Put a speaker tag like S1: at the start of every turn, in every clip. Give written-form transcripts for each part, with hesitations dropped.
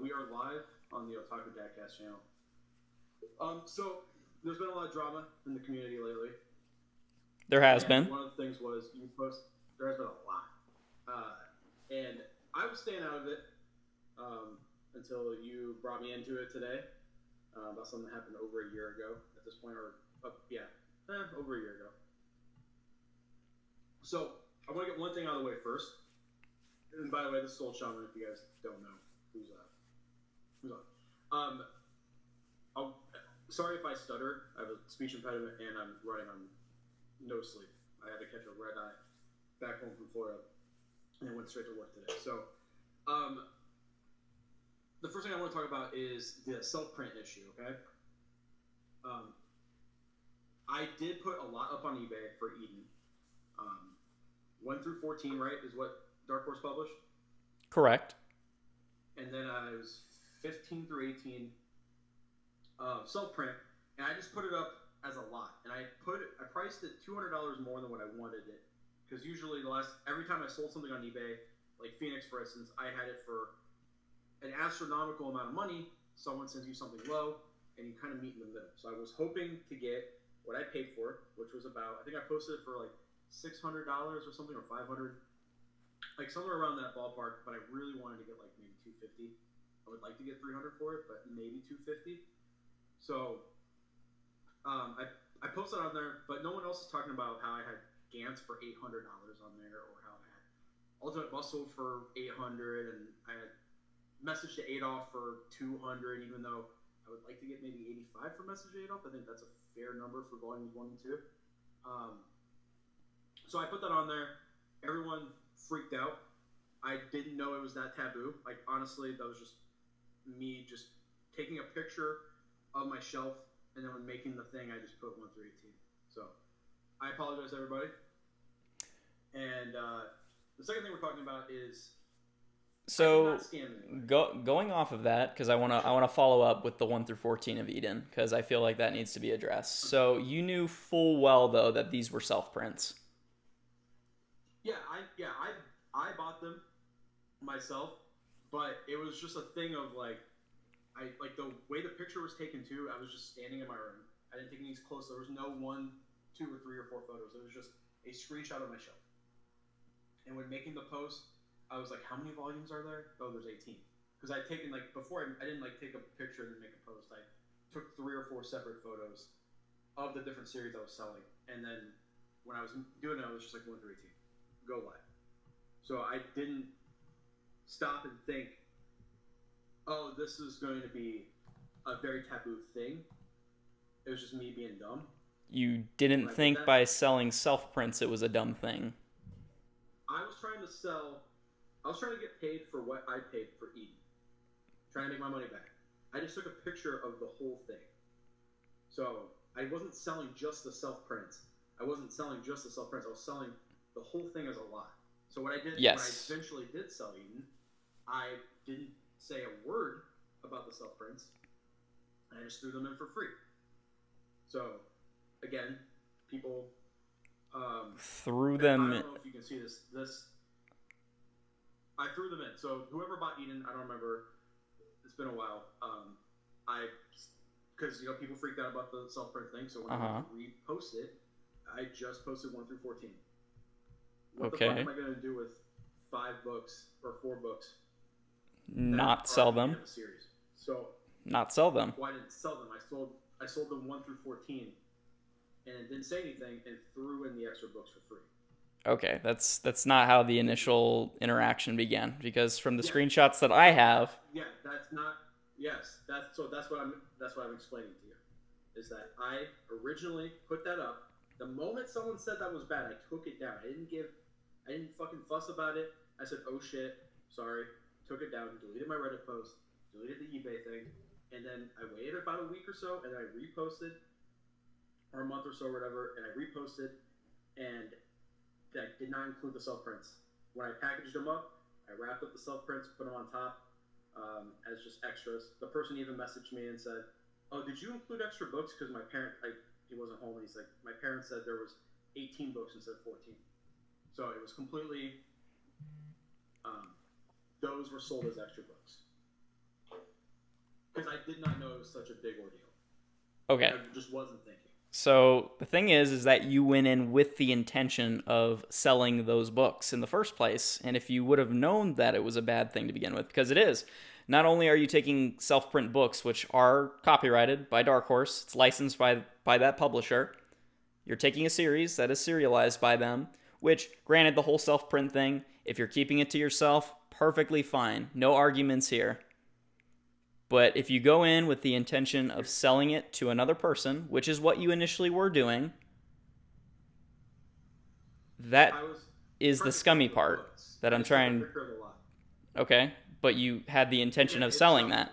S1: We are live on the Otaku Dadcast channel. So there's been a lot of drama in the community lately.
S2: There has been.
S1: One of the things was you post. There has been a lot, and I was staying out of it until you brought me into it today about something that happened over a year ago. At this point, or over a year ago. So I want to get one thing out of the way first. And by the way, this is old Shaman. If you guys don't know who's on. Sorry if I stutter. I have a speech impediment and I'm running on no sleep. I had to catch a red eye back home from Florida and went straight to work today. So, the first thing I want to talk about is the self-print issue. Okay. I did put a lot up on eBay for Eden. 1 through 14, right, is what Dark Horse published?
S2: Correct.
S1: And then I was 15 through 18 self-print, and I just put it up as a lot. And I priced it $200 more than what I wanted it. Because usually every time I sold something on eBay, like Phoenix, for instance, I had it for an astronomical amount of money. Someone sends you something low, and you kind of meet in the middle. So I was hoping to get what I paid for it, which was about, I think I posted it for like $600 or something, or $500, like somewhere around that ballpark. But I really wanted to get like maybe $250. I would like to get $300 for it, but maybe $250. So I posted on there, but no one else is talking about how I had Gantz for $800 on there, or how I had Ultimate Muscle for $800, and I had Message to Adolf for $200, even though I would like to get maybe $85 for Message to Adolf. I think that's a fair number for volumes 1 and 2. So I put that on there. Everyone freaked out. I didn't know it was that taboo. Like, honestly, that was just me just taking a picture of my shelf, and then when making the thing, I just put 1 through 18. So I apologize, everybody. And the second thing we're talking about is
S2: so going off of that, because I wanna follow up with the 1 through 14 of Eden, because I feel like that needs to be addressed. So you knew full well though that these were self prints.
S1: I bought them myself, but it was just a thing of like the way the picture was taken too. I was just standing in my room. I didn't take any close. There was no 1, 2, or 3 or 4 photos. It was just a screenshot of my shelf. And when making the post, I was like, how many volumes are there? Oh, there's 18. Because I'd taken, like, before I didn't, like, take a picture and then make a post. I took 3 or 4 separate photos of the different series I was selling. And then when I was doing it, I was just like, 1 through 18. Go live. So I didn't stop and think, oh, this is going to be a very taboo thing. It was just me being dumb.
S2: You didn't think by selling self-prints it was a dumb thing.
S1: I was trying to get paid for what I paid for Eden. Trying to make my money back. I just took a picture of the whole thing. So I wasn't selling just the self-prints. I was selling the whole thing as a lot. So what I did, when I eventually did sell Eden, I didn't say a word about the self-prints. I just threw them in for free. So, again, people
S2: threw them.
S1: I don't know if you can see this. I threw them in. So whoever bought Eden, I don't remember. It's been a while. Because people freaked out about the self-print thing. So when I repost it, I just posted 1 through 14. What the fuck am I going to do with 5 books or 4 books?
S2: Not sell them.
S1: Series? So
S2: not sell them.
S1: Well, I didn't sell them. I sold them 1 through 14, and didn't say anything, and threw in the extra books for free.
S2: Okay, that's not how the initial interaction began, because from the screenshots that I have.
S1: Yeah, that's not. Yes, that's what I'm explaining to you, is that I originally put that up. The moment someone said that was bad, I took it down. I didn't fucking fuss about it. I said, oh shit, sorry, took it down, deleted my Reddit post, deleted the eBay thing, and then I waited about a week or so, and then I reposted, or a month or so or whatever, and I reposted, and I did not include the self-prints. When I packaged them up, I wrapped up the self-prints, put them on top as just extras. The person even messaged me and said, oh, did you include extra books? Because my parent, he wasn't home, and he's like, my parents said there was 18 books instead of 14. So it was completely, those were sold as extra books. because I did not know it was such a big ordeal.
S2: Okay.
S1: I just wasn't thinking.
S2: So the thing is that you went in with the intention of selling those books in the first place. And if you would have known that it was a bad thing to begin with, because it is, not only are you taking self-print books, which are copyrighted by Dark Horse, it's licensed by that publisher, you're taking a series that is serialized by them, which, granted, the whole self-print thing, if you're keeping it to yourself, perfectly fine. No arguments here. But if you go in with the intention of selling it to another person, which is what you initially were doing, that is the scummy part that I'm trying. Okay, but you had the intention of selling that.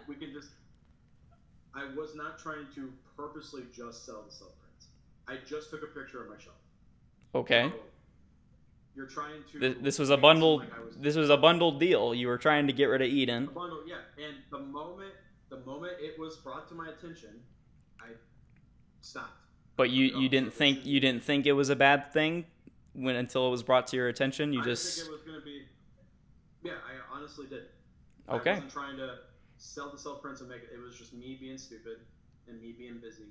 S1: I was not trying to purposely just sell the self-prints. I just took a picture of my shelf.
S2: Okay.
S1: So you're trying to.
S2: This was a bundled. This was a bundled deal. You were trying to get rid of Eden.
S1: A bundle, yeah. And the moment it was brought to my attention, I stopped.
S2: But you didn't think it was a bad thing until it was brought to your attention.
S1: I didn't think it was going to be. Yeah, I honestly didn't.
S2: Okay.
S1: I wasn't trying to sell the self prints and make it. It was just me being stupid and me being busy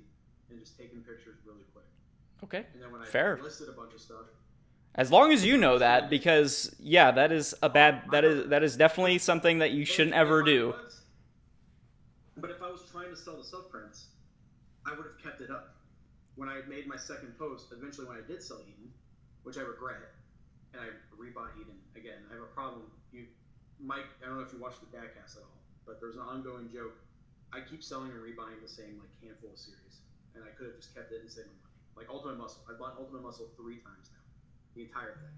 S1: and just taking pictures really quick.
S2: Okay.
S1: And then when
S2: I
S1: listed a bunch of stuff.
S2: As long as you know that, because yeah, that is a bad. That is definitely something that you shouldn't ever do.
S1: But if I was trying to sell the self prints, I would have kept it up. When I made my second post, eventually when I did sell Eden, which I regret, and I rebought Eden again, I have a problem. Mike, I don't know if you watched the Dadcast at all, but there's an ongoing joke. I keep selling and rebuying the same handful of series, and I could have just kept it and saved my money. Like Ultimate Muscle, I bought Ultimate Muscle 3 times now, the entire thing.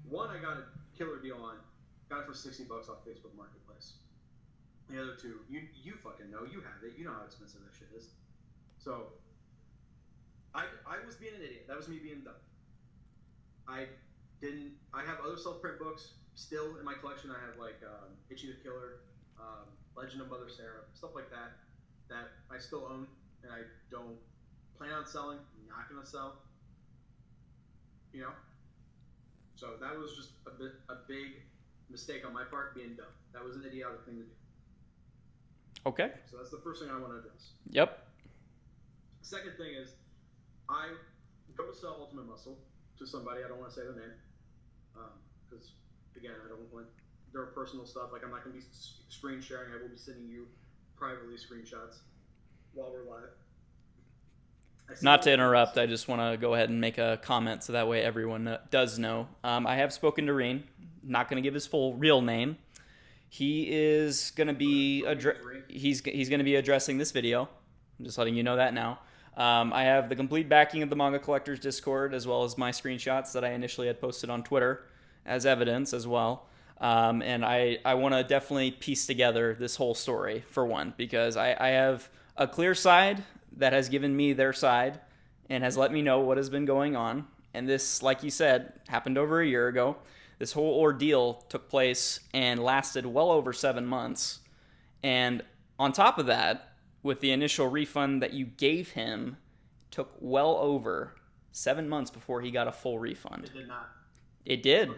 S1: One I got a killer deal on, got it for $60 off Facebook Marketplace. The other two, you fucking know, you have it, you know how expensive that shit is. So, I was being an idiot. That was me being dumb. I have other self-print books still in my collection. I have Itchy the Killer, Legend of Mother Sarah, stuff like that I still own, and I don't plan on selling. I'm not gonna sell. You know. So that was just a big mistake on my part, being dumb. That was an idiotic thing to do.
S2: Okay.
S1: So that's the first thing I want to address.
S2: Yep.
S1: Second thing is, I go to sell Ultimate Muscle to somebody. I don't want to say their name, because again, I don't want their personal stuff. Like, I'm not going to be screen sharing. I will be sending you privately screenshots while we're live.
S2: Not to interrupt, I just want to go ahead and make a comment so that way everyone does know. I have spoken to Reen. Not going to give his full real name. He is going to be he's going to be addressing this video. I'm just letting you know that now. I have the complete backing of the Manga Collectors Discord, as well as my screenshots that I initially had posted on Twitter as evidence as well. And I want to definitely piece together this whole story, for one, because I have a clear side that has given me their side and has let me know what has been going on. And this, like you said, happened over a year ago. This whole ordeal took place and lasted well over 7 months. And on top of that, with the initial refund that you gave him, took well over 7 months before he got a full refund.
S1: It did not.
S2: It did.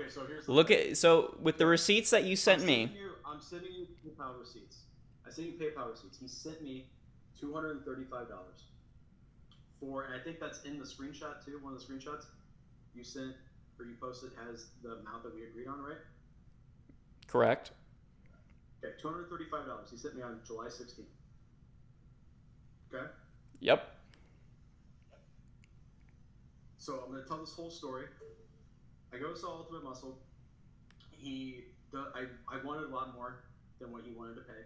S1: Okay, so
S2: with the receipts that you sent me.
S1: I'm sending you PayPal receipts. I sent you PayPal receipts. He sent me $235 for, and I think that's in the screenshot too. One of the screenshots you sent or you posted has the amount that we agreed on, right?
S2: Correct.
S1: Okay, $235. He sent me on July 16th. Okay?
S2: Yep.
S1: So I'm going to tell this whole story. I go to sell Ultimate Muscle. I wanted a lot more than what he wanted to pay.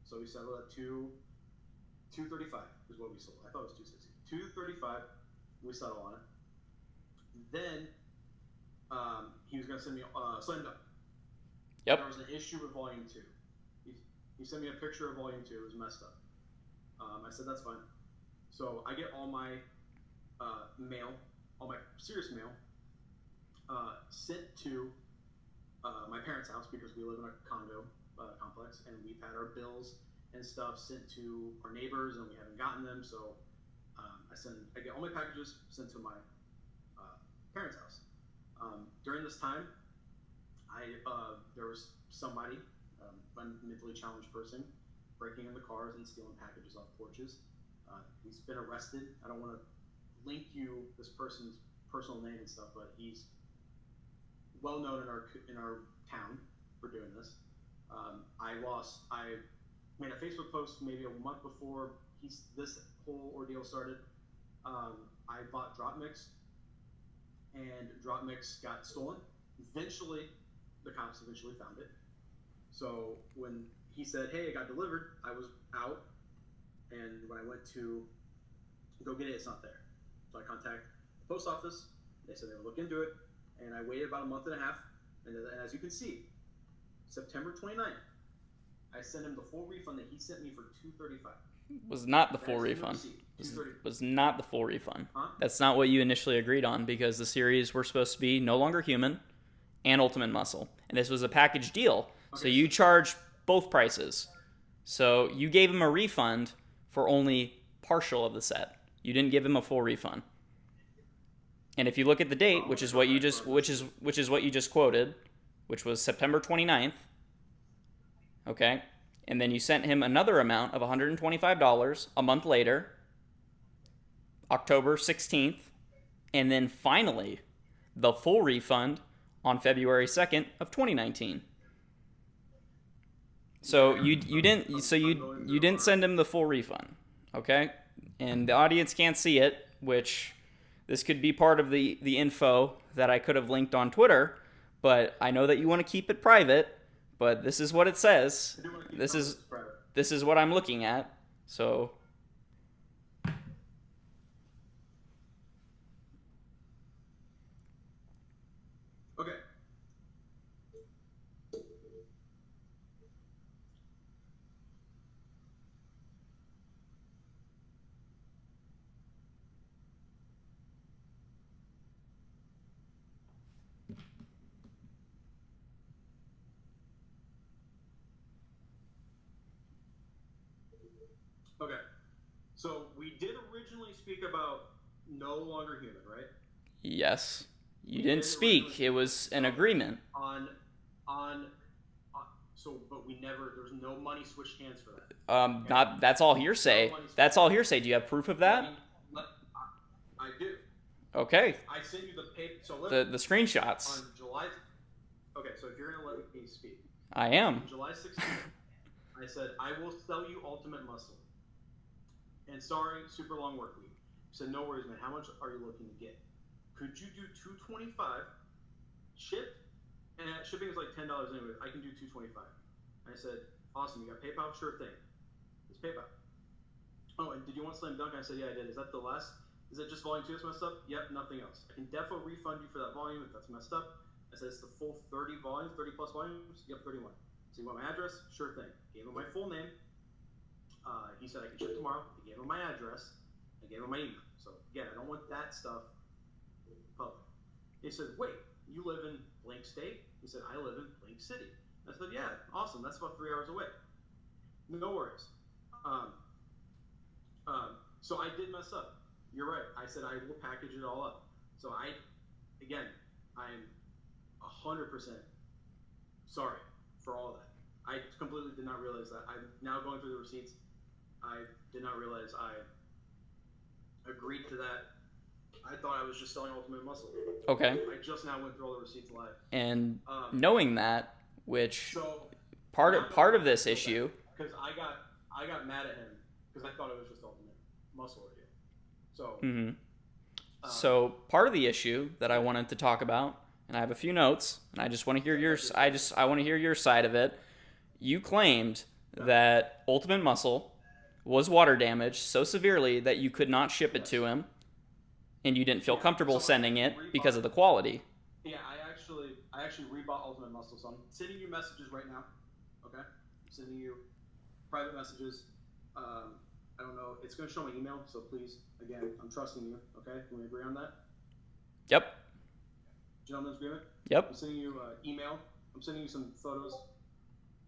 S1: So we settled at $235 is what we sold. I thought it was $260. $235, we settled on it. Then he was going to send me Slam Dunk.
S2: Yep.
S1: There was an issue with Volume 2. He sent me a picture of Volume 2. It was messed up. I said, that's fine. So I get all my mail, all my serious mail, sent to my parents' house because we live in a condo complex, and we've had our bills and stuff sent to our neighbors, and we haven't gotten them. So I get all my packages sent to my parents' house. During this time, there was somebody, a mentally challenged person, breaking into cars and stealing packages off porches. He's been arrested. I don't want to link you this person's personal name and stuff, but he's well known in our town for doing this. I made a Facebook post maybe a month before this whole ordeal started. I bought drop mix, and drop mix got stolen. Eventually, the cops found it. So when he said, "Hey, it got delivered," I was out, and when I went to go get it, it's not there. So I contacted the post office. They said they would look into it, and I waited about a month and a half. And as you can see, September 29th, I sent him the full refund that he sent me for $235.
S2: Was not the full refund. Was not the full refund. Huh? That's not what you initially agreed on, because the series were supposed to be No Longer Human and Ultimate Muscle, and this was a package deal. Okay. So you charged both prices. So you gave him a refund for only partial of the set. You didn't give him a full refund. And if you look at the date, which is what you just quoted, which was September 29th, okay? And then you sent him another amount of $125 a month later, October 16th, and then finally the full refund on February 2nd of 2019. So you didn't send him the full refund, okay? And the audience can't see it, which this could be part of the info that I could have linked on Twitter, but I know that you want to keep it private, but this is what it says. This is what I'm looking at. So
S1: okay. Okay, so we did originally speak about No Longer Human, right?
S2: Yes. You didn't speak. It was an agreement.
S1: But we never. There was no money switched hands for that.
S2: Okay? Not. That's all hearsay. That's all hearsay. Do you have proof of that?
S1: I do.
S2: Okay.
S1: I sent you the paper. So
S2: the screenshots.
S1: On July. Okay, so if you're gonna let me speak.
S2: I am.
S1: On July 16th, I said I will sell you Ultimate Muscle. And sorry, super long work week. I said, no worries, man. How much are you looking to get? Could you do $225 shipped? And shipping is like $10 anyway. I can do $225. I said, awesome. You got PayPal? Sure thing. It's PayPal. Oh, and did you want Slam Dunk? I said, yeah, I did. Is that the last? Is it just volume 2 that's messed up? Yep, nothing else. I can definitely refund you for that volume if that's messed up. I said, it's the full 30 volumes, 30 plus volumes? Yep, 31. So you want my address? Sure thing. Gave him my full name. He said I can ship tomorrow. I gave him my address. I gave him my email. So again, I don't want that stuff public. He said, wait, you live in blank state? He said, I live in blank city. I said, yeah, awesome. That's about 3 hours away. No worries. So I did mess up. You're right. I said I will package it all up. So I'm 100% sorry for all of that. I completely did not realize that. I'm now going through the receipts. I did not realize I agreed to that. I thought I was just selling Ultimate Muscle.
S2: Okay.
S1: I just now went through all the receipts live.
S2: And knowing that, which part of this issue,
S1: because I got mad at him because I thought it was just Ultimate Muscle again. So.
S2: Mm-hmm. So part of the issue that I wanted to talk about, and I have a few notes, and I just want to hear yours. I want to hear your side of it. You claimed that Ultimate Muscle was water damaged so severely that you could not ship it to him, and you didn't feel comfortable sending it because of the quality.
S1: Yeah, I actually rebought Ultimate Muscle, so I'm sending you messages right now. Okay, I'm sending you private messages. I don't know. It's going to show my email, so please, again, I'm trusting you. Okay, can we agree on that?
S2: Yep.
S1: Gentleman's agreement.
S2: Yep.
S1: I'm sending you email. I'm sending you some photos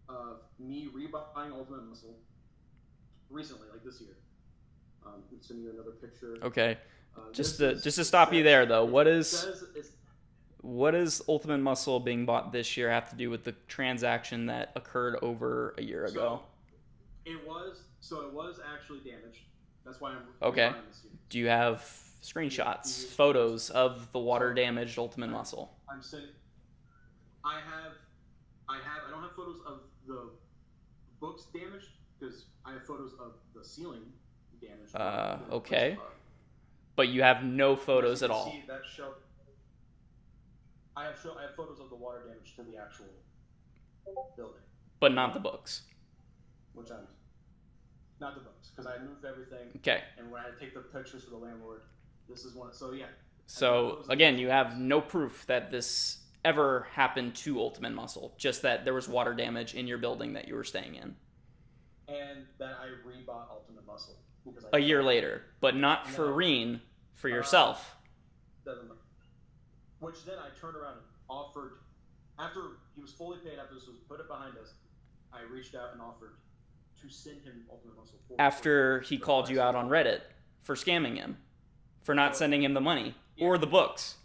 S1: of me rebuying Ultimate Muscle recently, like this year. I'm sending you another picture.
S2: Okay. Just to stop you there, though, what does Ultimate Muscle being bought this year have to do with the transaction that occurred over a year ago?
S1: It was so it was actually damaged. That's why I'm
S2: Okay.
S1: rebuying this unit.
S2: Do you have
S1: Do
S2: screenshots,
S1: you
S2: photos of the water
S1: so
S2: damaged Ultimate
S1: I,
S2: Muscle?
S1: I'm sending. I have. I don't have photos of the books damaged because I have photos of the ceiling damaged.
S2: Okay. But you have no
S1: As
S2: photos
S1: you
S2: at
S1: can
S2: all.
S1: see, that show. I have photos of the water damage to the actual building,
S2: But not the books.
S1: which I'm not the books because I moved everything.
S2: Okay.
S1: And when I take the pictures for the landlord, this is one. So yeah.
S2: So again, you have no proof that this ever happened to Ultimate Muscle. Just that there was water damage in your building that you were staying in.
S1: And that I rebought Ultimate Muscle because
S2: A year later, but not for Reen, for yourself.
S1: Which then I turned around and offered, after he was fully paid, after this was put it behind us, I reached out and offered to send him Ultimate Muscle.
S2: After he called you out on Reddit for scamming him, for not sending him the money or the books.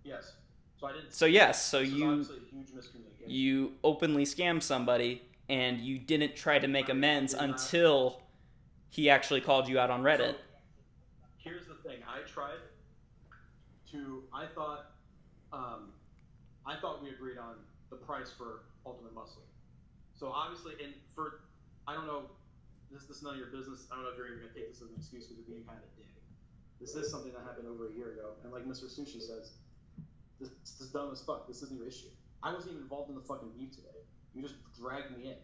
S1: Yes. So I didn't.
S2: So yes, so you openly scammed somebody and you didn't try to make amends until he actually called you out on Reddit.
S1: So, here's the thing. I thought we agreed on the price for Ultimate Muscle. So obviously, I don't know, this is none of your business. I don't know if you're even going to take this as an excuse because you're being kind of a dick. This is something that happened over a year ago. And like Mr. Sushi says, this is dumb as fuck. This isn't your issue. I wasn't even involved in the fucking beef today. You just dragged me in.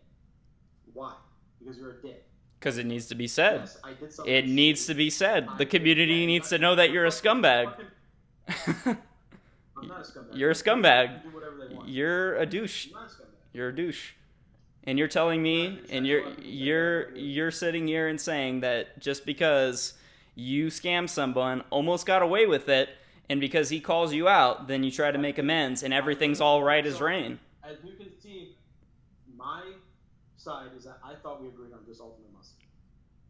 S1: Why? Because you're a dick.
S2: Because it needs to be said.
S1: Yes, I did something.
S2: It needs to be said. The community needs to know that you're a scumbag.
S1: I'm not a scumbag.
S2: You're a scumbag.
S1: Do whatever they want.
S2: You're a douche.
S1: I'm not a scumbag.
S2: You're a douche. And you're telling me, and you're sitting here and saying that just because you scammed someone, almost got away with it, and because he calls you out, then you try to make amends, and everything's all right as rain.
S1: As you can see, my side is that I thought we agreed on just Ultimate Muscle.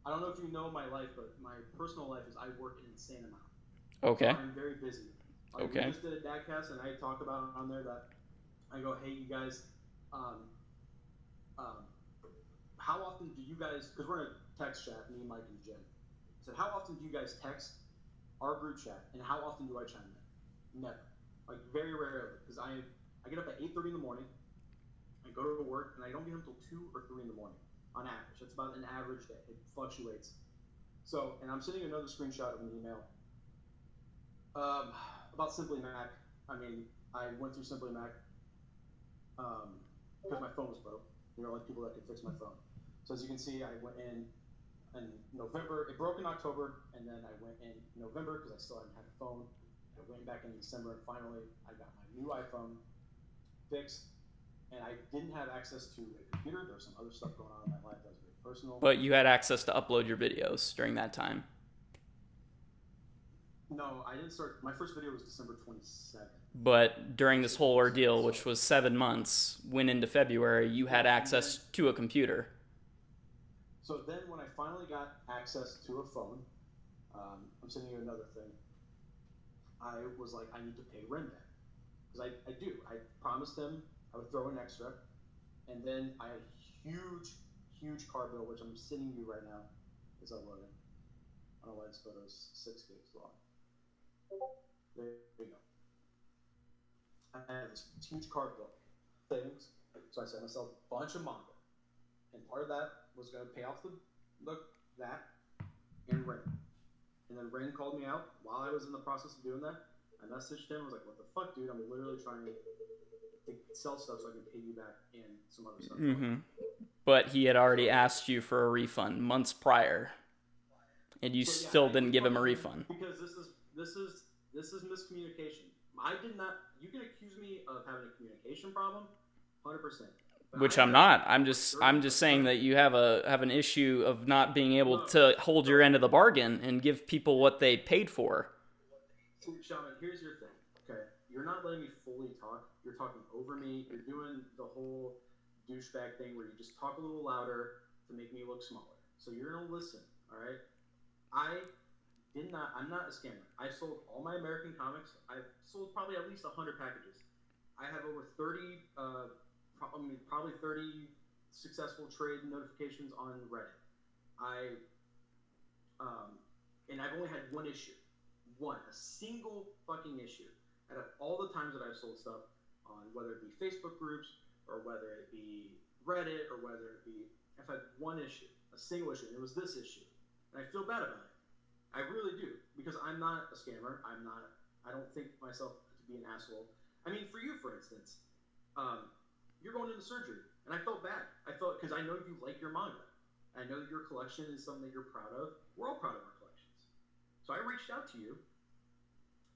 S1: I don't know if you know my life, but my personal life is I work an insane amount.
S2: Okay.
S1: So I'm very busy.
S2: Okay.
S1: We just did a dadcast, and I talked about on there that I go, hey, you guys, how often do you guys, because we're in a text chat, me, Mike, and Jen. I said, how often do you guys text our group chat, and how often do I chime in? Never. Like, very rarely, because I get up at 8:30 in the morning, I go to work, and I don't get home until 2 or 3 in the morning, on average. That's about an average day. It fluctuates. So, and I'm sending another screenshot of an email about Simply Mac. I mean, I went through Simply Mac because my phone was broke. There are like people that could fix my phone. So as you can see, I went in November. It broke in October, and then I went in November because I still hadn't had a phone. I went back in December, and finally I got my new iPhone fixed. And I didn't have access to a computer. There was some other stuff going on in my life that was very personal.
S2: But you had access to upload your videos during that time.
S1: No, I didn't start. My first video was December 27th.
S2: But during this whole ordeal, which was 7 months, went into February, you had access to a computer.
S1: So then when I finally got access to a phone, I'm sending you another thing. I was like, I need to pay Ren back. Because I do. I promised him I would throw in extra. And then I had a huge car bill, which I'm sending you right now. It's uploading. I don't know why this photo is 6 gigs long. There you go. I had this huge car bill. Things. So I set myself a bunch of manga. And part of that was going to pay off that and Ren. And then Ren called me out while I was in the process of doing that. I messaged him. I was like, what the fuck, dude? I'm literally trying to sell stuff so I can pay you back and some other stuff.
S2: Mm-hmm. But he had already asked you for a refund months prior. And you still didn't give him a refund.
S1: Because this is miscommunication. I did not. You can accuse me of having a communication problem, 100%.
S2: Which I'm not. I'm just saying that you have an issue of not being able to hold your end of the bargain and give people what they paid for.
S1: Shaman, here's your thing. Okay, you're not letting me fully talk. You're talking over me. You're doing the whole douchebag thing where you just talk a little louder to make me look smaller. So you're gonna listen, all right? I'm not a scammer. I sold all my American comics. I've sold probably at least 100 packages. I have over 30, probably 30 successful trade notifications on Reddit. And I've only had one issue. A single fucking issue. Out of all the times that I've sold stuff on, whether it be Facebook groups, or whether it be Reddit, or whether it be, I've had one issue, a single issue, and it was this issue. And I feel bad about it. I really do, because I'm not a scammer. I don't think myself to be an asshole. I mean, for you, for instance, you're going into surgery, and I felt bad. Because I know you like your manga. I know that your collection is something that you're proud of. We're all proud of our collections. So I reached out to you,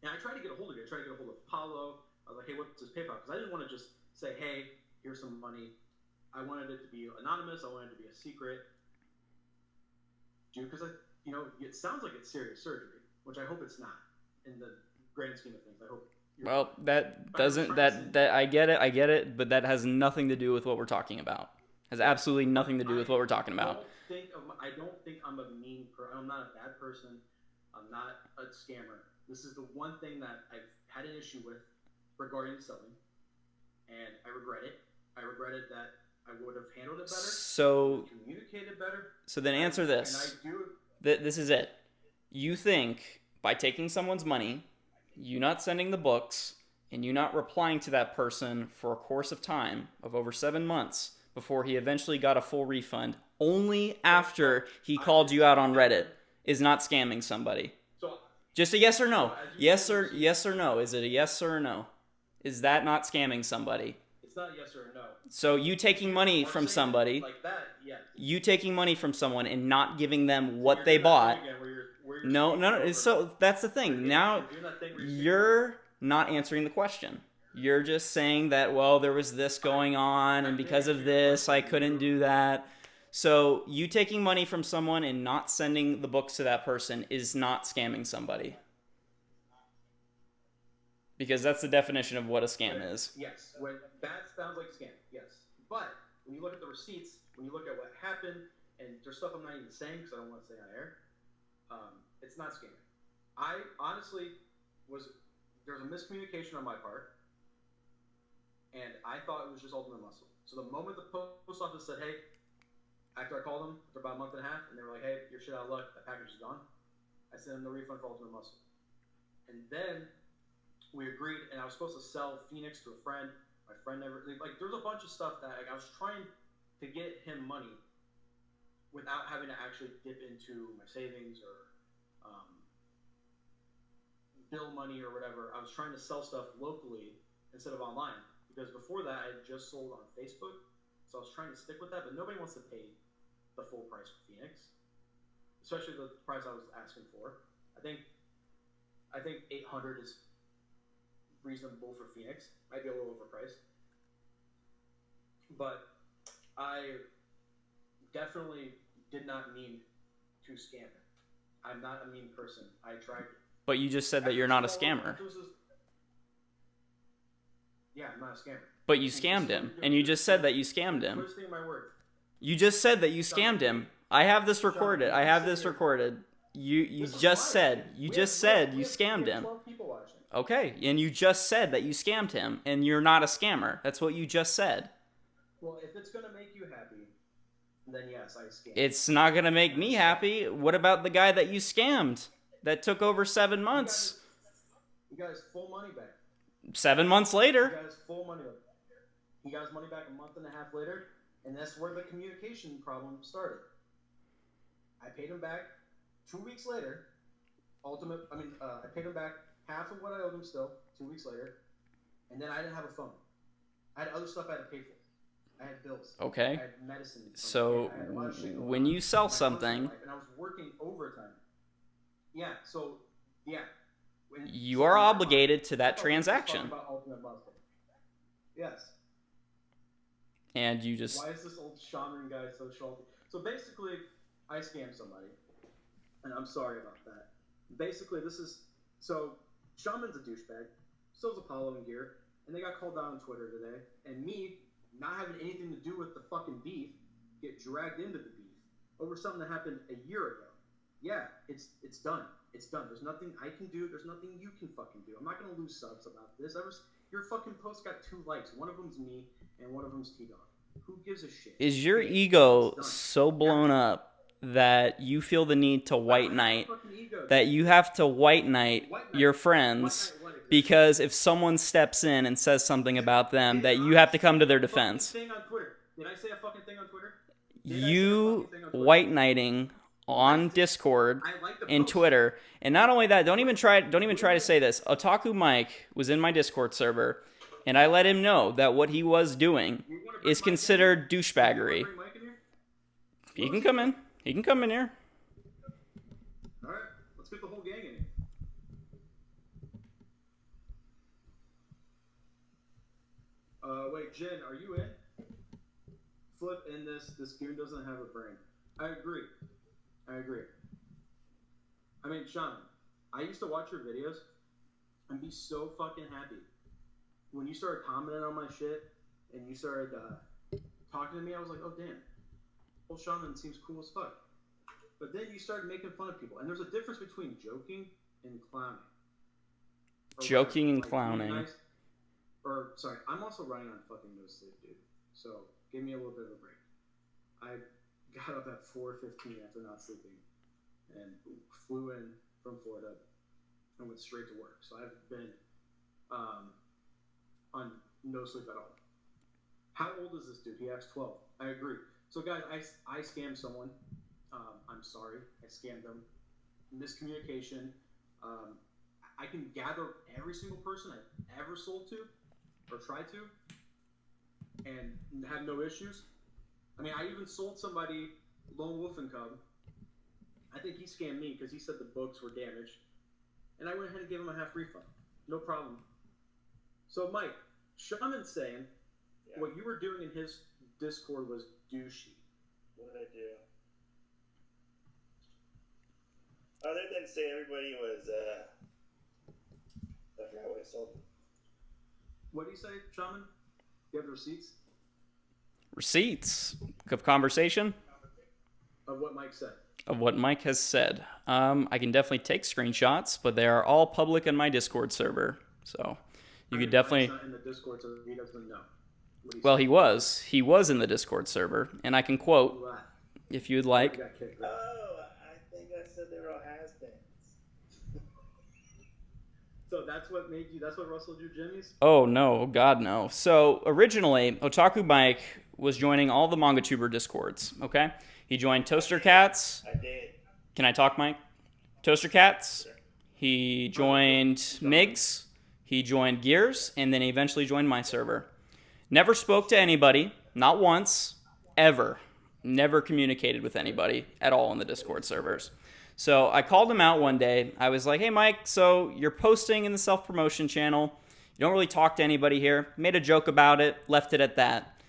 S1: and I tried to get a hold of you. I tried to get a hold of Paulo. I was like, hey, what's his PayPal? Because I didn't want to just say, hey, here's some money. I wanted it to be anonymous. I wanted it to be a secret. Dude, because it sounds like it's serious surgery, which I hope it's not in the grand scheme of things. I hope.
S2: Well, that doesn't that I get it, but that has nothing to do with what we're talking about. Has absolutely nothing to do with what we're talking about.
S1: I don't think I'm a mean person. I'm not a bad person. I'm not a scammer. This is the one thing that I've had an issue with regarding selling, and I regret it. I regretted that I would have handled it better.
S2: So
S1: communicated better.
S2: So then answer this.
S1: And I do.
S2: This is it. You think by taking someone's money, you not sending the books, and you not replying to that person for a course of time of over 7 months before he eventually got a full refund, only after he called you out on Reddit, is not scamming somebody? Just a yes or no. Yes or no. Is it a yes or a no? Is that not scamming somebody?
S1: It's not yes or no.
S2: So you taking money from somebody,
S1: like that, yeah.
S2: You taking money from someone and not giving them what they bought. No. So that's the thing. Now you're not answering the question. You're just saying that, well, there was this going on, and because of this, I couldn't do that. So you taking money from someone and not sending the books to that person is not scamming somebody. Because that's the definition of what a scam is.
S1: Yes. That sounds like a scam, yes. But when you look at the receipts, when you look at what happened, and there's stuff I'm not even saying because I don't want to say on air, it's not scamming. I honestly there was a miscommunication on my part, and I thought it was just Ultimate Muscle. So the moment the post office said, hey, after I called them for about a month and a half, and they were like, hey, you're shit out of luck, that package is gone, I sent them the refund for Ultimate Muscle. And then we agreed, and I was supposed to sell Phoenix to a friend. My friend never, there was a bunch of stuff that I was trying to get him money without having to actually dip into my savings or bill money or whatever. I was trying to sell stuff locally instead of online, because before that I had just sold on Facebook, so I was trying to stick with that, but nobody wants to pay the full price for Phoenix, especially the price I was asking for. I think 800 is reasonable for Phoenix. Might be a little overpriced, but I definitely did not mean to scam him. I'm not a mean person. I tried.
S2: But you just said that you're not a scammer.
S1: Yeah, I'm not a scammer.
S2: But you scammed him, and you just said that you scammed him.
S1: Twisting my word.
S2: You just said that you scammed him. I have this recorded. You just said you scammed him. Okay, and you just said that you scammed him, and you're not a scammer. That's what you just said.
S1: Well, if it's gonna make you happy, then yes, I scammed.
S2: It's not gonna make me happy. What about the guy that you scammed? That took over 7 months.
S1: You got his full money back.
S2: 7 months later.
S1: He got his full money back. He got his money back a month and a half later, and that's where the communication problem started. I paid him back 2 weeks later. I paid him back half of what I owed him still 2 weeks later, and then I didn't have a phone. I had other stuff I had to pay for. I had bills.
S2: Okay.
S1: I had medicine.
S2: So when you sell something,
S1: and I was working overtime. Yeah. So yeah.
S2: You are obligated to that transaction.
S1: Yes.
S2: And you just.
S1: Why is this old Shaman guy so salty? So basically, I scammed somebody, and I'm sorry about that. Basically, Shaman's a douchebag, sells Apollo and gear, and they got called out on Twitter today, and me, not having anything to do with the fucking beef, get dragged into the beef over something that happened a year ago. Yeah, it's done. It's done. There's nothing I can do. There's nothing you can fucking do. I'm not gonna lose subs about this. Your fucking post got 2 likes. One of them's me, and one of them's T-Dog. Who gives a shit?
S2: Is your ego so blown up that you feel the need to white knight, that you have to white knight your friends because if someone steps in and says something about them, that you have to come to their defense?
S1: Did I say a fucking thing on Twitter?
S2: You white knighting on Discord and Twitter, and not only that, don't even try to say this. Otaku Mike was in my Discord server, and I let him know that what he was doing is considered douchebaggery. He can come in. He can come in here.
S1: All right, let's get the whole gang in here. Wait, Jen, are you in? Flip in this goon doesn't have a brain. I agree. I mean, Shaman, I used to watch your videos and be so fucking happy. When you started commenting on my shit and you started talking to me, I was like, oh, damn. Well, Shaman seems cool as fuck. But then you started making fun of people. And there's a difference between joking and clowning.
S2: Joking and clowning.
S1: Sorry, I'm also running on fucking no sleep, dude. So give me a little bit of a break. I got up at 4:15 after not sleeping and flew in from Florida and went straight to work. So I've been on no sleep at all. How old is this dude? He asks 12. I agree. So guys, I scammed someone. I'm sorry. I scammed them. Miscommunication. I can gather every single person I've ever sold to or tried to and have no issues. I mean, I even sold somebody Lone Wolf and Cub. I think he scammed me because he said the books were damaged. And I went ahead and gave him a half refund. No problem. So, Mike, Shaman's saying what you were doing in his Discord was douchey.
S3: What did I do? Other than say everybody was, I forgot what I sold.
S1: What do you say, Shaman? You have the receipts?
S2: Receipts of conversation?
S1: Of what Mike said.
S2: Of what Mike has said. I can definitely take screenshots, but they are all public on my Discord server. So you could definitely.
S1: Mike's not in the Discord server. He doesn't know.
S2: Well, he was. He was in the Discord server, and I can quote if you'd like.
S3: Oh, I think I said they were all has-beens.
S1: So that's what made you. That's what rustled your jimmies.
S2: Oh no, God no. So originally, Otaku Mike was joining all the MangaTuber Discords. Okay, he joined Toaster Cats.
S3: I did.
S2: Can I talk, Mike? Toaster Cats. Sure. He joined Migs. He joined Gears, and then he eventually joined my server. Never spoke to anybody, not once, ever. Never communicated with anybody at all in the Discord servers. So I called him out one day. I was like, hey, Mike, so you're posting in the self-promotion channel. You don't really talk to anybody here. Made a joke about it, left it at that.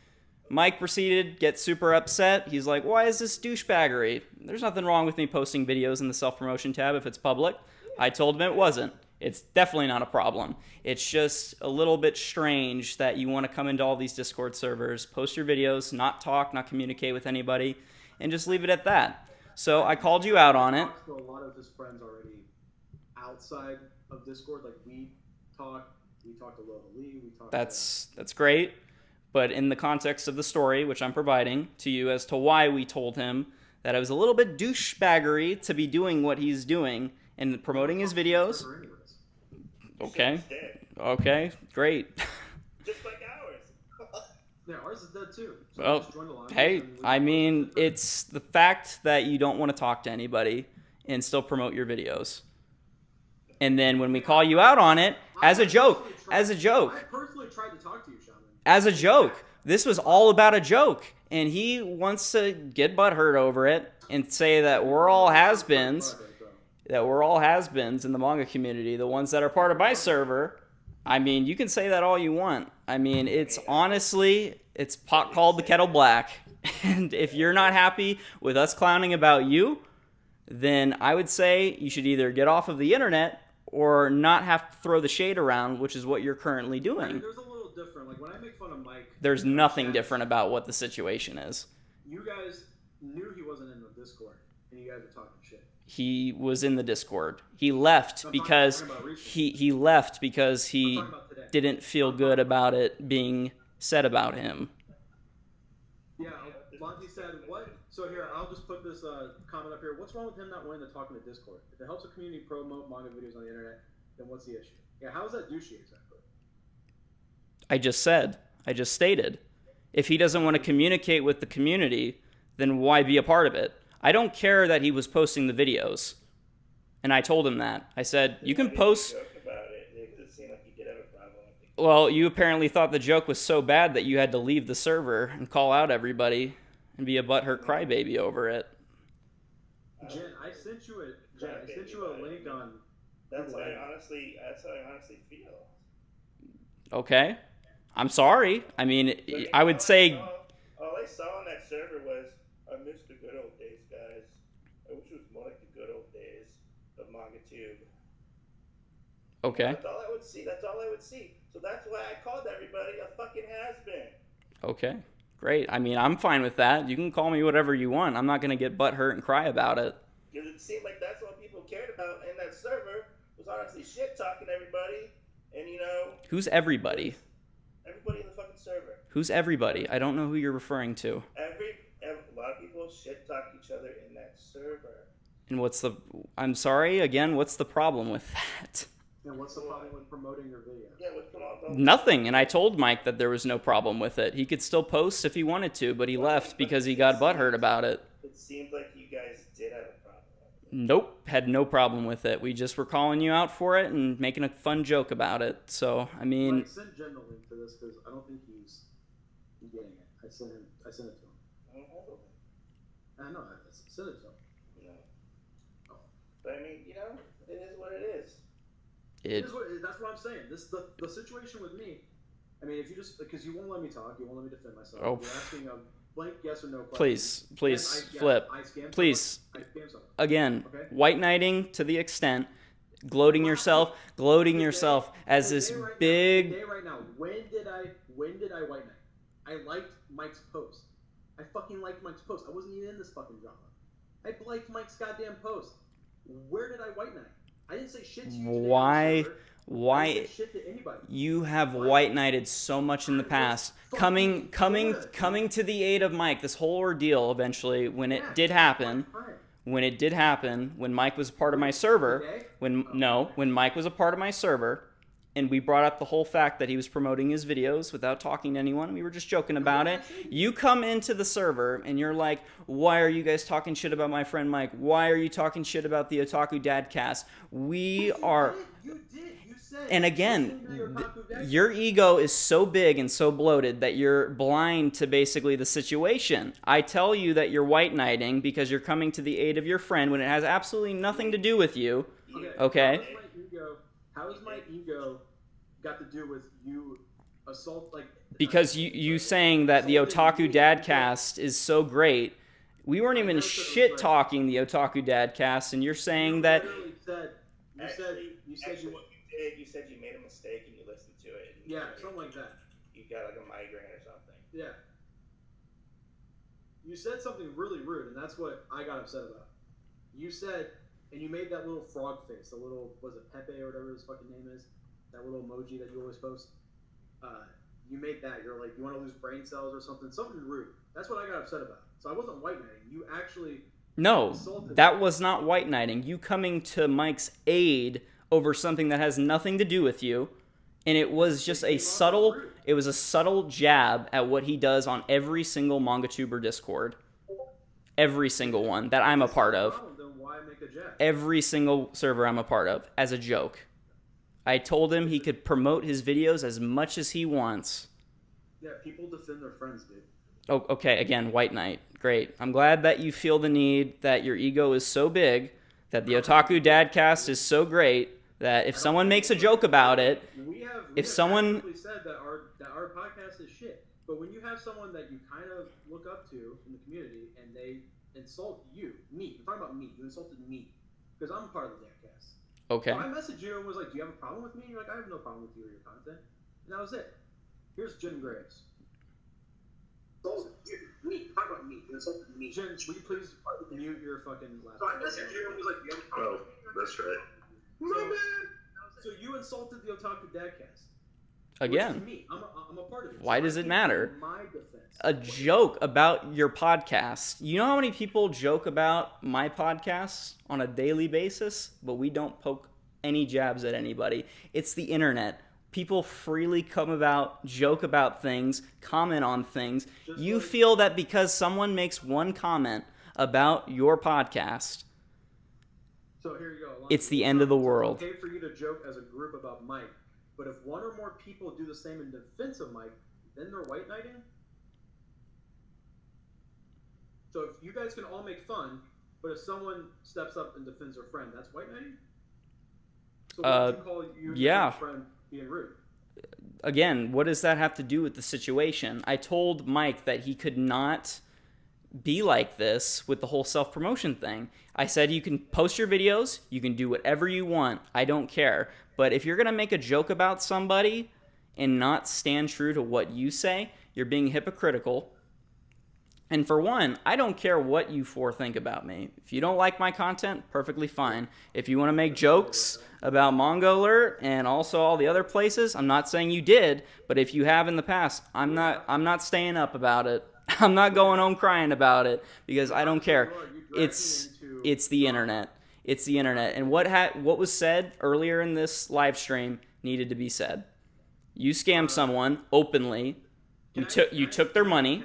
S2: Mike proceeded, get super upset. He's like, why is this douchebaggery? There's nothing wrong with me posting videos in the self-promotion tab if it's public. I told him it wasn't. It's definitely not a problem. It's just a little bit strange that you want to come into all these Discord servers, post your videos, not talk, not communicate with anybody, and just leave it at that. So I called you out on it.
S1: To a lot of his friends already outside of Discord, like we talk to Lola Lee,
S2: That's great, but in the context of the story, which I'm providing to you as to why we told him that it was a little bit douchebaggery to be doing what he's doing and promoting his videos. Okay, great.
S3: Just like ours.
S1: Yeah, ours is dead too. So
S2: well, hey, I mean, it's the fact that you don't want to talk to anybody and still promote your videos. And then when we call you out on it, as a joke.
S1: I personally tried to talk to you, Shaman.
S2: As a joke. This was all about a joke. And he wants to get butthurt over it and say that we're all has-beens. That we're all has-beens in the manga community, the ones that are part of my server. I mean, you can say that all you want. I mean, it's honestly, it's pot called the kettle black. And if you're not happy with us clowning about you, then I would say you should either get off of the internet or not have to throw the shade around, which is what you're currently doing.
S1: I mean, there's a little different. Like, when I make fun of Mike...
S2: There's nothing different about what the situation is.
S1: You guys knew he wasn't in the Discord, and you guys were talking shit.
S2: He was in the Discord. He left because he left because he didn't feel good about it being said about him.
S1: Yeah, Monty said, what? So here, I'll just put this comment up here. What's wrong with him not wanting to talk in the Discord? If it helps a community promote manga videos on the internet, then what's the issue? Yeah, how is that douchey exactly?
S2: I just stated. If he doesn't want to communicate with the community, then why be a part of it? I don't care that he was posting the videos. And I told him that. I said, you can post... Well, you apparently thought the joke was so bad that you had to leave the server and call out everybody and be a butthurt crybaby over it.
S1: Jen, I sent you a link on...
S3: That's how I honestly feel.
S1: Okay.
S2: I'm sorry. I mean, I would say...
S3: All I saw on that server was, I miss the good old days, guys. I wish it was more like the good old days of MangaTube.
S2: Okay.
S3: That's all I would see. So that's why I called everybody a fucking has-been.
S2: Okay. Great. I mean, I'm fine with that. You can call me whatever you want. I'm not going to get butthurt and cry about it.
S3: Because it seemed like that's what people cared about in that server, was honestly shit-talking everybody. And, you know...
S2: Who's everybody?
S3: Everybody in the fucking server.
S2: Who's everybody? I don't know who you're referring to.
S3: A lot of people shit-talk each other in that server.
S2: And what's the... I'm sorry, again, what's the problem with that?
S1: And what's the problem with promoting your video?
S3: Yeah, what's going on?
S2: Nothing, and I told Mike that there was no problem with it. He could still post if he wanted to, but he left because he got butthurt about it.
S3: It seemed like you guys did have a problem with it.
S2: Nope, had no problem with it. We just were calling you out for it and making a fun joke about it. So, I mean...
S1: Mike, send Jen the link to this because I don't think he's getting it. I sent it to him.
S3: I don't have it.
S1: I know, I sent it to him.
S3: No. Oh. But I mean, you know, it is what it is.
S1: That's what I'm saying. The situation with me. I mean, if you just because you won't let me talk, you won't let me defend myself.
S2: Oh.
S1: You're asking a blank yes or no question.
S2: Please, Flip. Please. Again, okay? White knighting to the extent, gloating yourself as this big.
S1: Right now, when did I white knight? I liked Mike's post. I fucking liked Mike's post. I wasn't even in this fucking drama. I liked Mike's goddamn post. Where did I white knight? I didn't say shit to you.
S2: Why?
S1: I didn't say shit to anybody.
S2: You have white knighted so much in the past. Coming to the aid of Mike. This whole ordeal eventually, when it did happen, when Mike was a part of my server, when Mike was a part of my server, and we brought up the whole fact that he was promoting his videos without talking to anyone. We were just joking about it. You come into the server and you're like, why are you guys talking shit about my friend Mike? Why are you talking shit about the Otaku Dadcast? We are...
S1: You did. You said...
S2: And again, your ego is so big and so bloated that you're blind to basically the situation. I tell you that you're white knighting because you're coming to the aid of your friend when it has absolutely nothing to do with you. Okay?
S1: How is my ego got to do with you assault like?
S2: Because you saying that the Otaku Dadcast is so great. We weren't even shit talking the Otaku Dadcast, and you're saying that.
S3: You said you made a mistake and you listened to it.
S1: Yeah, something like that.
S3: You got like a migraine or something.
S1: Yeah. You said something really rude, and that's what I got upset about. You said. And you made that little frog face, the little, was it Pepe or whatever his fucking name is? That little emoji that you always post. You made that. You're like, you want to lose brain cells or something? Something rude. That's what I got upset about. So I wasn't white knighting. You actually...
S2: No, that was not white knighting. You coming to Mike's aid over something that has nothing to do with you. And it was just a subtle jab at what he does on every single MangaTuber Discord. Every single one that I'm a part of. Every single server I'm a part of, as a joke. I told him he could promote his videos as much as he wants.
S1: Yeah, people defend their friends, dude.
S2: Oh, okay, again, White Knight. Great. I'm glad that you feel the need, that your ego is so big, that the Otaku Dadcast is so great, that if someone makes a joke about it,
S1: we have
S2: someone
S1: said that our podcast is shit, but when you have someone that you kind of look up to in the community and they insult me. I'm talking about me. You insulted me because I'm part of the Dadcast.
S2: Okay.
S1: So I messaged you and was like, "Do you have a problem with me?" And you're like, "I have no problem with you or your content." And that was it. Here's Jen Graves. Me. Talk about me. You insulted me. Jen, will you please mute your fucking laptop? So I messaged you and was like, "Do you have a problem?"
S3: Oh, that's right.
S1: So you insulted the Otaku Dadcast.
S2: Again,
S1: which is me. I'm a part of it.
S2: Why
S1: so
S2: does it matter?
S1: My defense.
S2: A joke about your podcast. You know how many people joke about my podcast on a daily basis, but we don't poke any jabs at anybody. It's the internet. People freely come about, joke about things, comment on things. You feel that because someone makes one comment about your podcast,
S1: so here you go.
S2: It's the end of the world.
S1: It's okay for you to joke as a group about Mike, but if one or more people do the same in defense of Mike, then they're white knighting. So if you guys can all make fun, but if someone steps up and defends their friend, that's white knighting? So what would you call you and your friend being rude?
S2: Again, what does that have to do with the situation? I told Mike that he could not be like this with the whole self-promotion thing. I said you can post your videos, you can do whatever you want, I don't care. But if you're going to make a joke about somebody and not stand true to what you say, you're being hypocritical. And for one, I don't care what you four think about me. If you don't like my content, perfectly fine. If you want to make jokes about Manga Alert and also all the other places, I'm not saying you did, but if you have in the past, I'm not staying up about it. I'm not going home crying about it because I don't care. It's the internet. It's the internet. And what was said earlier in this live stream needed to be said. You scammed someone openly. You took their money.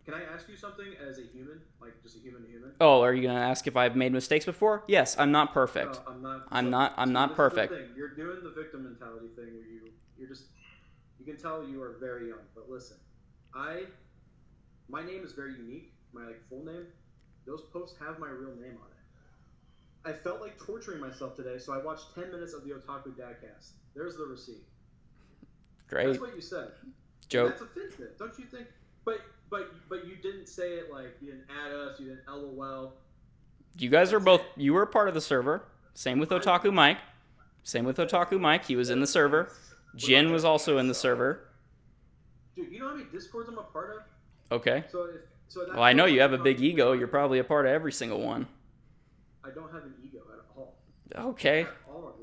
S1: Can I ask you something as a human, like just a human to human?
S2: Oh, are you gonna ask if I've made mistakes before? Yes, I'm not perfect.
S1: No,
S2: I'm not perfect.
S1: You're doing the victim mentality thing where you can tell you are very young. But listen, my name is very unique. My full name. Those posts have my real name on it. I felt like torturing myself today, so I watched 10 minutes of the Otaku Dadcast. There's the receipt.
S2: Great.
S1: That's what you said.
S2: Joke.
S1: That's offensive, don't you think? But you didn't say it like you didn't add us, you didn't LOL.
S2: You guys are both. You were a part of the server. Same with Otaku Mike. He was in the server. Jin was also in the server.
S1: Dude, you know how many Discords I'm a part of?
S2: Okay.
S1: Well,
S2: I know you have a big ego. You're probably a part of every single one.
S1: I don't have an ego at all.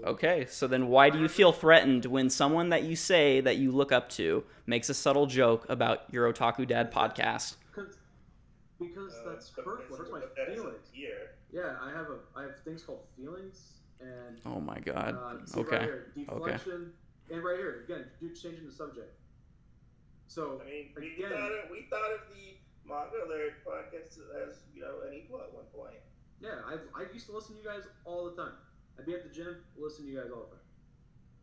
S2: Okay. So then why do you feel threatened when someone that you say that you look up to makes a subtle joke about your Otaku Dad podcast?
S1: Because that's hurtful. It hurts my feelings. Yeah, I have things called feelings and.
S2: Oh my God.
S1: Okay. Right here, deflection, and right here again, changing the subject. So
S3: I mean, we thought of the Manga Alert podcast as an equal at one point.
S1: Yeah, I used to listen to you guys all the time. I'd be at the gym, listen to you guys all the time.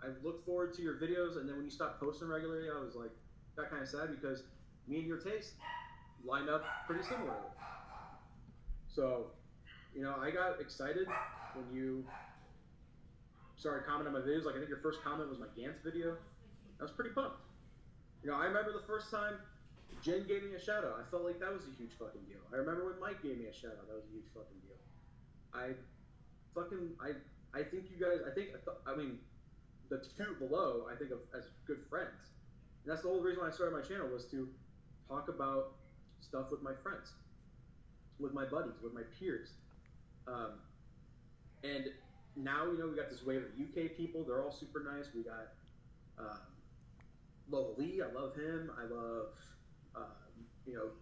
S1: I look forward to your videos, and then when you stopped posting regularly, I was like, got kind of sad because me and your taste line up pretty similarly. So, I got excited when you started commenting on my videos. Like, I think your first comment was my Gantz video. I was pretty pumped. I remember the first time Jen gave me a shout out. I felt like that was a huge fucking deal. I remember when Mike gave me a shout out. That was a huge fucking deal. I think you guys, the two below, I think of as good friends. And that's the whole reason why I started my channel, was to talk about stuff with my friends, with my buddies, with my peers. And now, we got this wave of UK people. They're all super nice. We got Lola Lee. I love him. I love,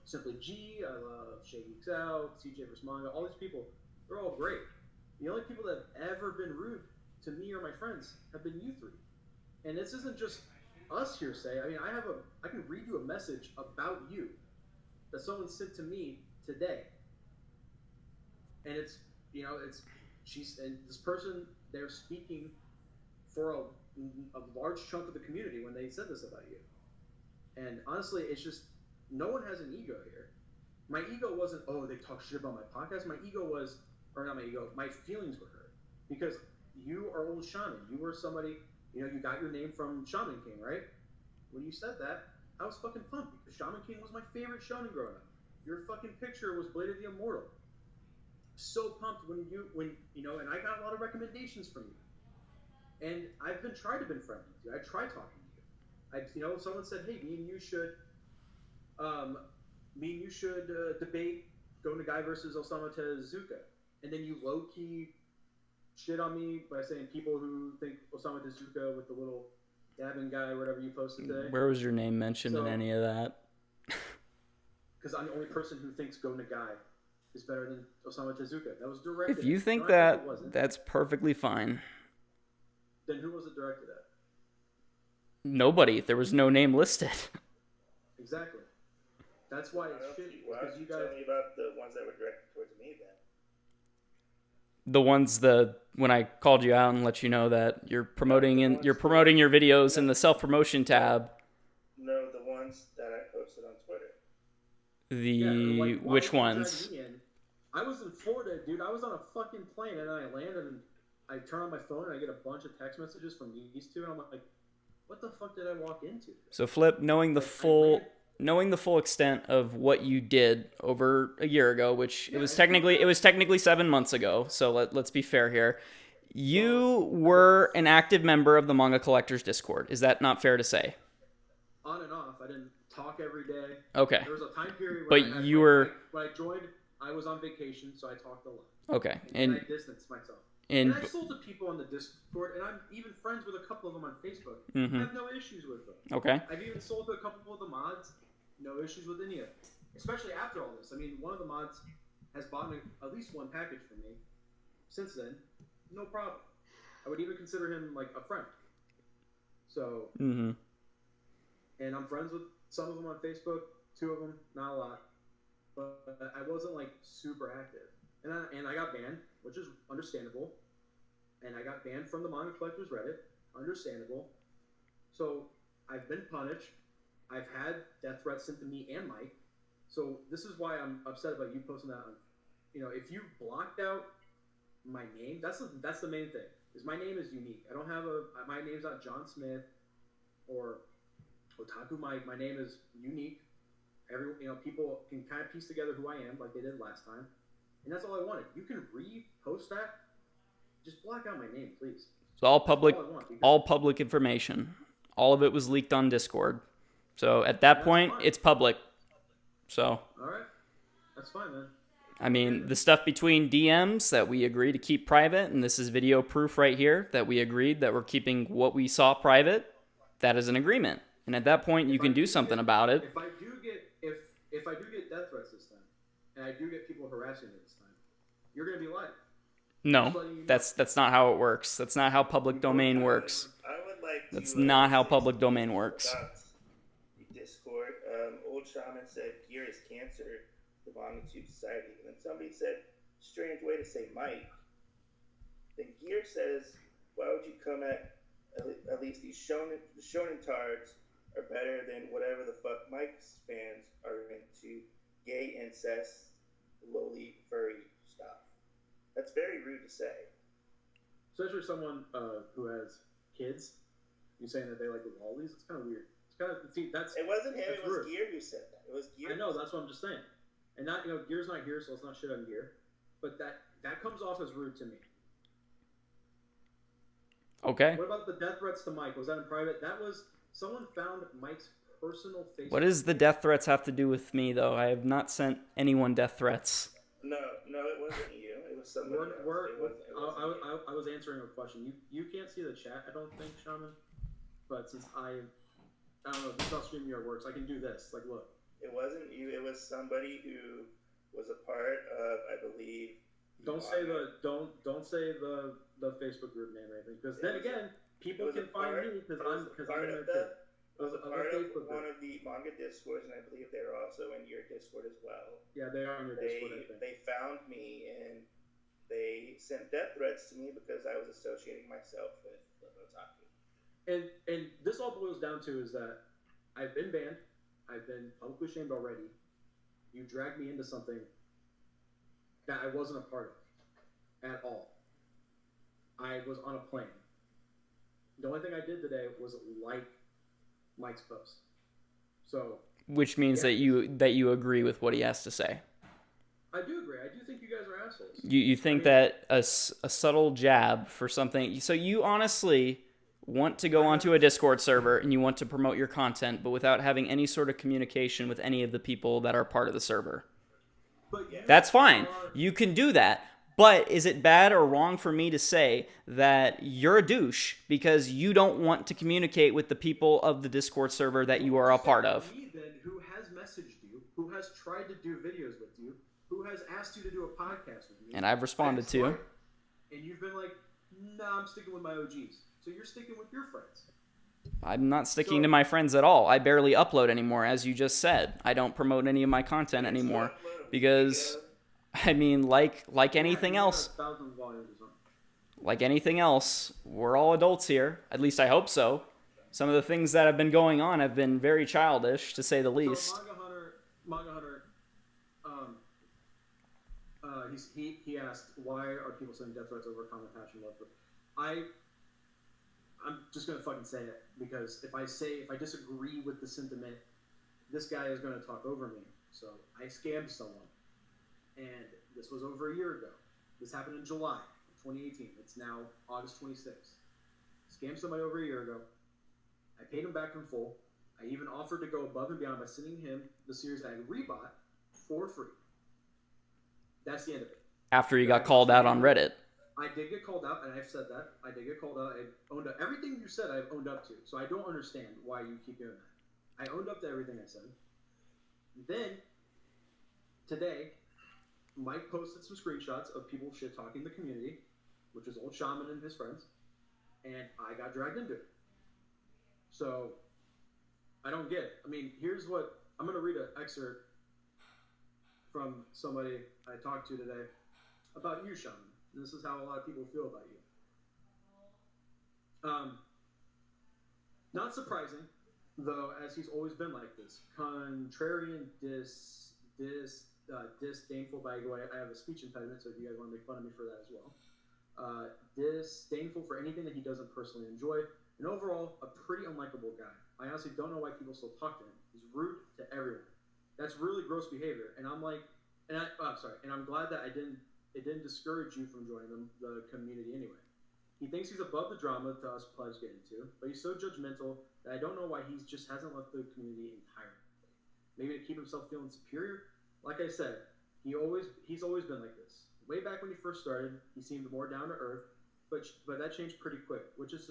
S1: Simply G. I love Shay Geeks Out, CJ vs. Manga. All these people, they're all great. The only people that have ever been rude to me or my friends have been you three. And this isn't just us hearsay. I mean, I can read you a message about you that someone sent to me today. And and this person, they're speaking for a large chunk of the community when they said this about you. And honestly, it's just, no one has an ego here. My ego wasn't, they talk shit about my podcast. My ego was, or not my ego, my feelings were hurt. Because you are old Shaman. You were somebody, you got your name from Shaman King, right? When you said that, I was fucking pumped. Because Shaman King was my favorite shonen growing up. Your fucking picture was Blade of the Immortal. So pumped when and I got a lot of recommendations from you. And I've tried to be friendly with you. I tried talking to you. Someone said, hey, me and you should debate Go Nagai versus Osamu Tezuka. And then you low-key shit on me by saying people who think Osamu Tezuka with the little dabbing guy, or whatever you posted today.
S2: Where was your name mentioned in any of that?
S1: Because I'm the only person who thinks Go Nagai is better than Osamu Tezuka. That was directed.
S2: If you think that's perfectly fine.
S1: Then who was it directed at?
S2: Nobody. There was no name listed.
S1: Exactly. That's why it's shit.
S3: Why don't you tell me about the ones that were directed towards me then?
S2: The ones when I called you out and let you know that you're promoting your videos in the self-promotion tab.
S3: No, the ones that I posted on Twitter.
S2: Which ones?
S1: I was in Florida, dude. I was on a fucking plane, and then I landed, and I turn on my phone, and I get a bunch of text messages from these two, and I'm like, what the fuck did I walk into?
S2: So, Flip, knowing the full extent of what you did over a year ago, which it was technically 7 months ago. So let's be fair here. You were an active member of the Manga Collectors Discord. Is that not fair to say?
S1: On and off. I didn't talk every day.
S2: Okay.
S1: There was a time period
S2: when
S1: when I joined, I was on vacation, so I talked a lot.
S2: Okay.
S1: And I distanced myself. And I sold to people on the Discord, and I'm even friends with a couple of them on Facebook.
S2: Mm-hmm.
S1: I have no issues with them.
S2: Okay.
S1: I've even sold to a couple of the mods. No issues with any of it. Especially after all this. I mean, one of the mods has bought me at least one package from me. Since then, no problem. I would even consider him like a friend. So, and I'm friends with some of them on Facebook. 2 of them, not a lot. But I wasn't like super active. And I got banned, which is understandable. And I got banned from the Manga Collectors Reddit. Understandable. So, I've been punished. I've had death threats sent to me and Mike. So this is why I'm upset about you posting that on. If you blocked out my name, that's the main thing. Is my name is unique. I don't have my name's not John Smith or Otaku Mike. My name is unique. People can kind of piece together who I am like they did last time. And that's all I wanted. You can repost that. Just block out my name, please.
S2: It's all public information. All of it was leaked on Discord. So at that point, it's public. So.
S1: All right. That's fine, man.
S2: I mean, the stuff between DMs that we agree to keep private, and this is video proof right here that we agreed that we're keeping what we saw private, that is an agreement. And at that point, you can do something about it.
S1: If I do get death threats this time, and I do get people harassing me this time, you're going to be live.
S2: No, that's not how it works. That's not how public domain works. That's not how public domain works.
S3: Discord, old Shaman said gear is cancer, the Manga Tube Society. And then somebody said, strange way to say Mike. Then Gear says, why would you come at least these shonen tards are better than whatever the fuck Mike's fans are into, gay incest, lowly furry stuff. That's very rude to say.
S1: Especially someone who has kids, you saying that they like the lollies, it's kind of weird.
S3: It wasn't him. It was Gear who said that. It was Gear.
S1: I know. That's what I'm just saying. And not Gear's not here, so let's not shit on Gear. But that comes off as rude to me.
S2: Okay.
S1: What about the death threats to Mike? Was that in private? That was someone found Mike's personal Facebook.
S2: What does the death threats have to do with me, though? I have not sent anyone death threats.
S3: No, it wasn't you. It was somebody else.
S1: I was answering a question. You can't see the chat, I don't think, Shaman. But since I don't know, this is how StreamYard works. I can do this. Like, look.
S3: It wasn't you. It was somebody who was a part of, I believe.
S1: Don't say the Facebook group name or anything, because then again, people can find me because I'm there too.
S3: It was a part of one of the manga discords, and I believe they're also in your Discord as well.
S1: Yeah, they are in your Discord. I think.
S3: They found me and they sent death threats to me because I was associating myself with Flip Otaku.
S1: And this all boils down to is that I've been banned, I've been publicly shamed already. You dragged me into something that I wasn't a part of at all. I was on a plane. The only thing I did today was like Mike's post. So,
S2: which means that you agree with what he has to say.
S1: I do agree. I do think you guys are assholes.
S2: You think that a subtle jab for something. So you honestly want to go onto a Discord server and you want to promote your content, but without having any sort of communication with any of the people that are part of the server. That's fine. You can do that, But is it bad or wrong for me to say that you're a douche because you don't want to communicate with the people of the Discord server that you are a part of?
S1: Me then, who has messaged you, who has tried to do videos with you, who has asked you to do a podcast with me,
S2: And I've responded to.
S1: And you've been like, nah, I'm sticking with my OGs. So you're sticking with your friends.
S2: I'm not sticking to my friends at all. I barely upload anymore, as you just said. I don't promote any of my content anymore because, I mean, like anything else, we're all adults here. At least I hope so. Some of the things that have been going on have been very childish, to say the least.
S1: So Manga Hunter, he asked, why are people sending death threats over common passion love? I'm just gonna fucking say it, because if I disagree with the sentiment, this guy is gonna talk over me. So I scammed someone, and this was over a year ago. This happened in July of 2018. It's now August 26th. Scammed somebody over a year ago. I paid him back in full. I even offered to go above and beyond by sending him the series I had rebought for free. That's the end of it.
S2: After he got called out on Reddit.
S1: I did get called out, and I've said that. I did get called out. I owned up. Everything you said, I've owned up to. So I don't understand why you keep doing that. I owned up to everything I said. Then, today, Mike posted some screenshots of people shit-talking the community, which is old Shaman and his friends, and I got dragged into it. So, I don't get it. I mean, here's what... I'm going to read an excerpt from somebody I talked to today about you, Shaman. This is how a lot of people feel about you. Not surprising, though, as he's always been like this. Contrarian, disdainful. By the way, I have a speech impediment, so if you guys want to make fun of me for that as well. Disdainful for anything that he doesn't personally enjoy, and overall, a pretty unlikable guy. I honestly don't know why people still talk to him. He's rude to everyone. That's really gross behavior, and I'm like, and I'm glad that it didn't discourage you from joining the community anyway. He thinks he's above the drama to us plebs get into, but he's so judgmental that I don't know why he just hasn't left the community entirely. Maybe to keep himself feeling superior? Like I said, he's always been like this. Way back when he first started, he seemed more down to earth, but that changed pretty quick, which is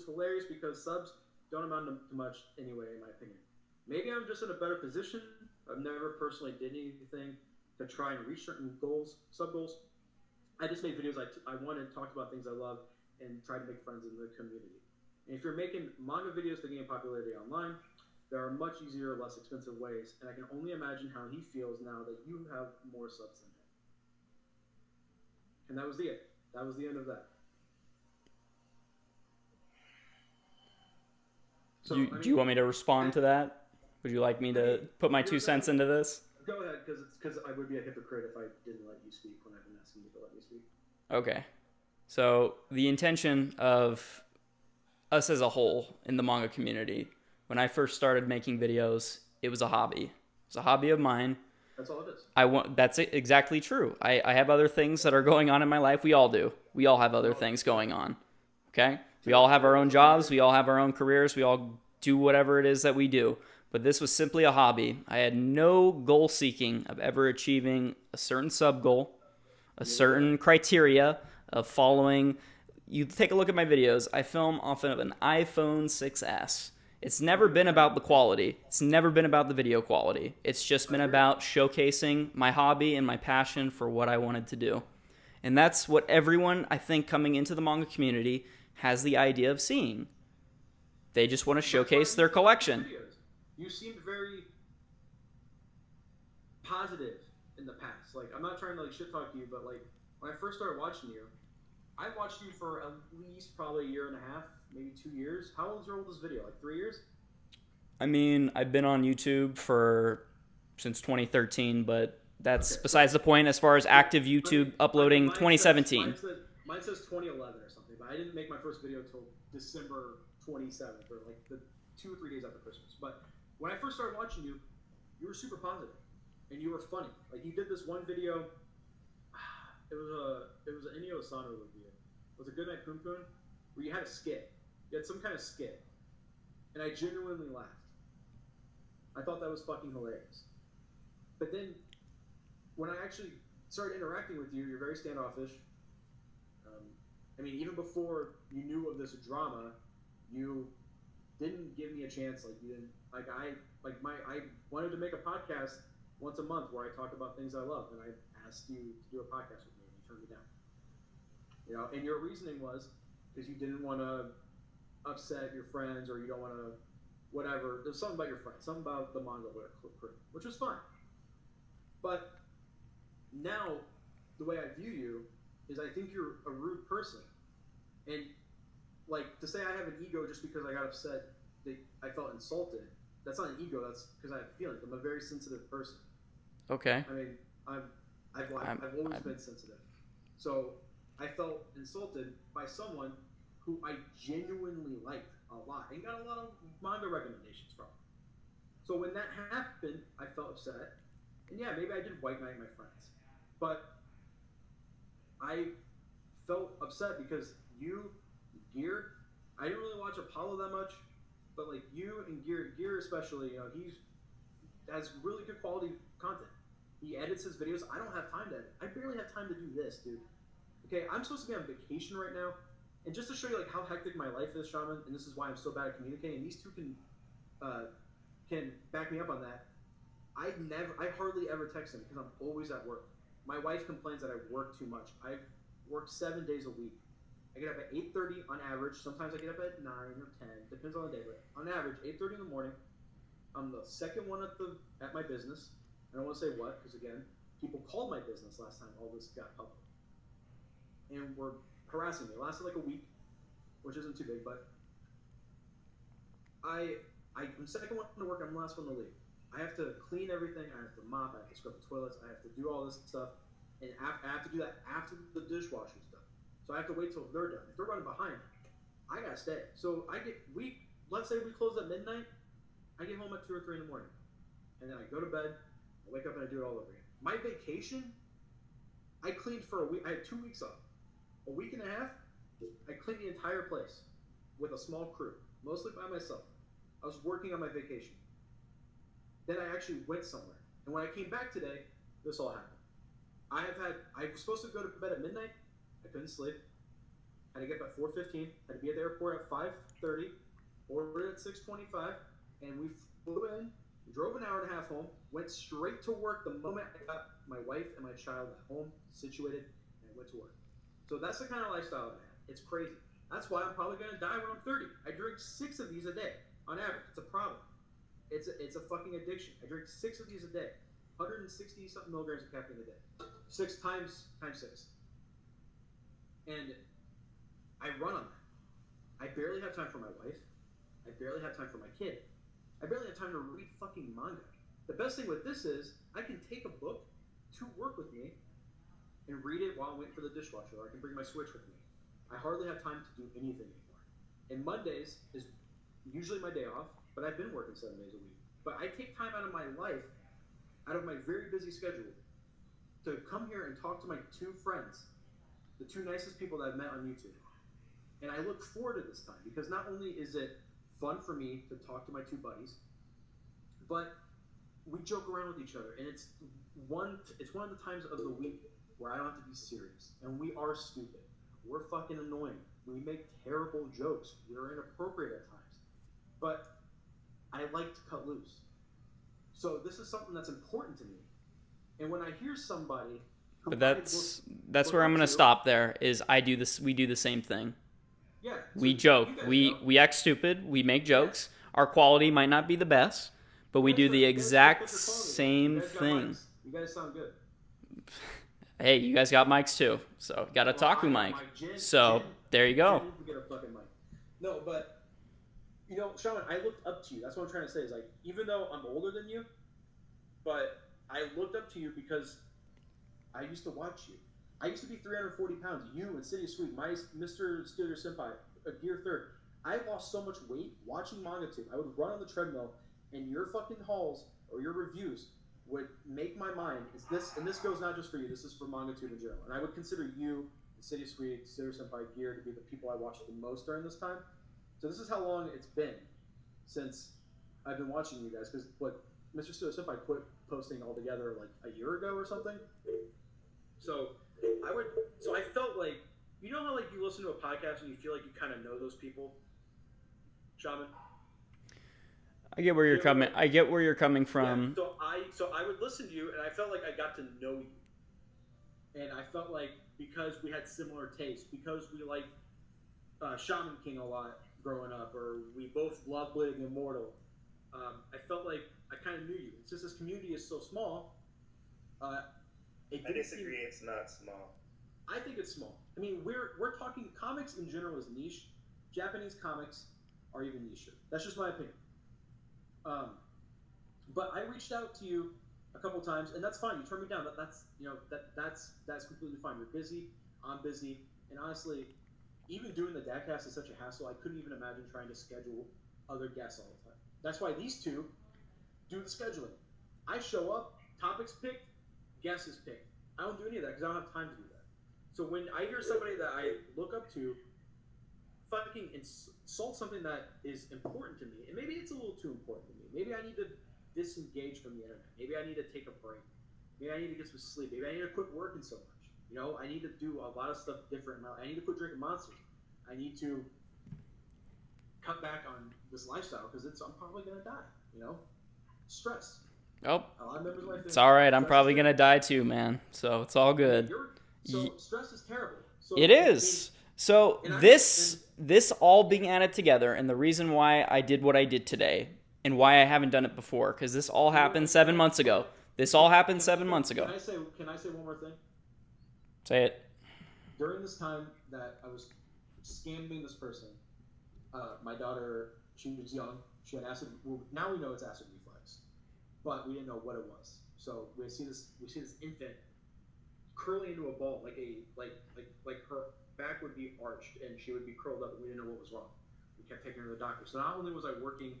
S1: hilarious because subs don't amount to much anyway, in my opinion. Maybe I'm just in a better position. I've never personally did anything to try and reach certain goals, sub-goals. I just made videos I wanted, talked about things I love, and tried to make friends in the community. And if you're making manga videos to gain popularity online, there are much easier, less expensive ways, and I can only imagine how he feels now that you have more subs than him. And that was the end. That was the end of that. So,
S2: do you want me to respond to that? Would you like me to put my 2 cents into this?
S1: Go ahead, because I would be a hypocrite if I didn't let you speak when I've been asking you to let me speak.
S2: Okay. So the intention of us as a whole in the manga community, when I first started making videos, it was a hobby. It was a hobby of mine.
S1: That's all it is.
S2: That's exactly true. I have other things that are going on in my life. We all do. We all have other things going on. Okay? We all have our own jobs. We all have our own careers. We all do whatever it is that we do. But this was simply a hobby. I had no goal seeking of ever achieving a certain sub goal, a certain criteria of following. You take a look at my videos. I film off of an iPhone 6S. It's never been about the quality. It's never been about the video quality. It's just been about showcasing my hobby and my passion for what I wanted to do. And that's what everyone, I think, coming into the manga community has the idea of seeing. They just want to showcase their collection.
S1: You seemed very positive in the past. Like, I'm not trying to shit talk you, but when I first started watching you, I watched you for at least probably a year and a half, maybe 2 years. How old's your oldest video? 3 years?
S2: I mean, I've been on YouTube since 2013, but that's besides the point as far as active YouTube uploading 2017.
S1: Mine says 2011 or something, but I didn't make my first video until December 27th, or the 2 or 3 days after Christmas. But when I first started watching you, you were super positive, and you were funny. You did this one video. It was an Inyo Asano review. It was a Good Night Poon Poon, where you had a skit. You had some kind of skit, and I genuinely laughed. I thought that was fucking hilarious. But then, when I actually started interacting with you, you're very standoffish. I mean, even before you knew of this drama, you didn't give me a chance. Like you didn't I wanted to make a podcast once a month where I talk about things I love, and I asked you to do a podcast with me, and you turned me down. You know, and your reasoning was because you didn't want to upset your friends, or you don't want to whatever. There's something about your friends, something about the manga crew, which was fine. But now, the way I view you is I think you're a rude person, and like to say I have an ego just because I got upset that I felt insulted. That's not an ego. That's because I have feelings. I'm a very sensitive person.
S2: Okay.
S1: I mean, I've always been sensitive. So I felt insulted by someone who I genuinely liked a lot and got a lot of manga recommendations from. So when that happened, I felt upset. And yeah, maybe I did white knight my friends. But I felt upset because you, Gear, I didn't really watch Apollo that much, but like you and Gear especially, you know, he has really good quality content. He edits his videos. I don't have time to edit. I barely have time to do this, dude. Okay, I'm supposed to be on vacation right now, and just to show you like how hectic my life is, Shaman, and this is why I'm so bad at communicating. And these two can back me up on that. I hardly ever text him because I'm always at work. My wife complains that I work too much. I work 7 days a week. I get up at 8:30 on average. Sometimes I get up at 9 or 10, depends on the day. But on average, 8:30 in the morning. I'm the second one at my business. I don't want to say what, because again, people called my business last time all this got public, and were harassing me. It lasted like a week, which isn't too big, but I'm second one to work. I'm the last one to leave. I have to clean everything. I have to mop. I have to scrub the toilets. I have to do all this stuff, and I have to do that after the dishwasher's done. So I have to wait till they're done. If they're running behind, I gotta stay. So let's say we close at midnight. I get home at 2 or 3 in the morning, and then I go to bed. I wake up and I do it all over again. My vacation, I cleaned for a week. I had 2 weeks off. A week and a half, I cleaned the entire place with a small crew, mostly by myself. I was working on my vacation. Then I actually went somewhere. And when I came back today, this all happened. I was supposed to go to bed at midnight. I couldn't sleep. I had to get up at 4:15. Had to be at the airport at 5:30. Ordered at 6:25. And we flew in, drove an hour and a half home, went straight to work the moment I got my wife and my child at home, situated, and I went to work. So that's the kind of lifestyle I have. It's crazy. That's why I'm probably going to die when I'm 30. I drink 6 of these a day on average. It's a problem. It's a fucking addiction. I drink 6 of these a day. 160 something milligrams of caffeine a day. 6 times 6. And I run on that. I barely have time for my wife. I barely have time for my kid. I barely have time to read fucking manga. The best thing with this is I can take a book to work with me and read it while I'm waiting for the dishwasher, or I can bring my Switch with me. I hardly have time to do anything anymore. And Mondays is usually my day off, but I've been working 7 days a week. But I take time out of my life, out of my very busy schedule, to come here and talk to my 2 friends, the 2 nicest people that I've met on YouTube. And I look forward to this time because not only is it fun for me to talk to my 2 buddies, but we joke around with each other, and it's one of the times of the week where I don't have to be serious. And we are stupid. We're fucking annoying. We make terrible jokes. We're inappropriate at times. But I like to cut loose. So this is something that's important to me. And when I hear somebody who
S2: But that's where I'm going to stop there is we do the same thing.
S1: Yeah.
S2: We joke. We act stupid. We make jokes. Our quality might not be the best, but we do the exact same thing.
S1: You guys sound good.
S2: Hey, you guys got mics too, so got a Otaku mic. So there you go.
S1: Get a fucking mic. No, but you know, Shaman, I looked up to you. That's what I'm trying to say. Is like, even though I'm older than you, but I looked up to you because I used to watch you. I used to be 340 pounds. You and City Sweet, my Mr. Steeler Senpai, a Gear Third. I lost so much weight watching manga tube. I would run on the treadmill, and your fucking hauls or your reviews would make my mind. And this goes not just for you. This is for manga tube in general. And I would consider you, and City Sweet, Steeler Senpai, Gear to be the people I watched the most during this time. So this is how long it's been since I've been watching you guys. Because what Mr. Steeler Senpai quit posting altogether like a year ago or something. So I felt like, you know how like you listen to a podcast and you feel like you kind of know those people, Shaman.
S2: I get where you're coming. I get where you're coming from.
S1: Yeah, so I would listen to you, and I felt like I got to know you, and I felt like because we had similar tastes, because we liked Shaman King a lot growing up, or we both loved Bleeding Immortal. I felt like I kind of knew you. Since this community is so small,
S3: I disagree. It's not small.
S1: I think it's small. I mean, we're talking comics in general is niche. Japanese comics are even nicher. That's just my opinion. But I reached out to you a couple times, and that's fine. You turned me down. That's completely fine. You're busy. I'm busy, and honestly, even doing the Dadcast is such a hassle. I couldn't even imagine trying to schedule other guests all the time. That's why these two do the scheduling. I show up, topics picked, guests is picked. I don't do any of that because I don't have time to do that. So when I hear somebody that I look up to fucking insult something that is important to me, and maybe it's a little too important to me. Maybe I need to disengage from the internet. Maybe I need to take a break. Maybe I need to get some sleep. Maybe I need to quit working so much. You know, I need to do a lot of stuff different. I need to quit drinking Monsters. I need to cut back on this lifestyle because I'm probably gonna die. You know, stress.
S2: Oh,
S1: a lot of members of my family,
S2: it's all right. I'm probably gonna die too, man. So it's all good.
S1: So stress is terrible. So,
S2: it is. So this all being added together, and the reason why I did what I did today, and why I haven't done it before, because this all happened 7 months ago. This all happened 7 months ago.
S1: Can I say one more thing?
S2: Say it.
S1: During this time that I was scamming this person, my daughter, she was young. She had acid. Well, now we know it's acid reflux, but we didn't know what it was. So we see this infant curling into a ball, like her back would be arched and she would be curled up, and we didn't know what was wrong. We kept taking her to the doctor. So not only was I working,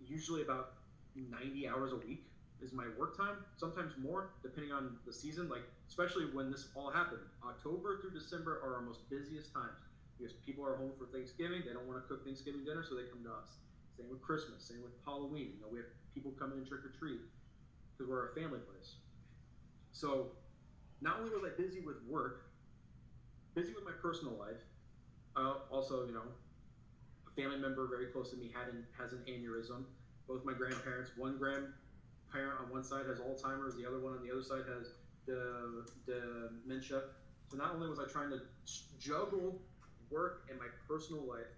S1: usually about 90 hours a week is my work time, sometimes more, depending on the season. Like, especially when this all happened, October through December are our most busiest times because people are home for Thanksgiving. They don't want to cook Thanksgiving dinner, so they come to us. Same with Christmas, same with Halloween. You know, we have people come in and trick or treat because we're a family place. So not only was I busy with work, busy with my personal life, also, you know, a family member very close to me has an aneurysm. Both my grandparents, one grandparent on one side has Alzheimer's, the other one on the other side has dementia. So not only was I trying to juggle work and my personal life,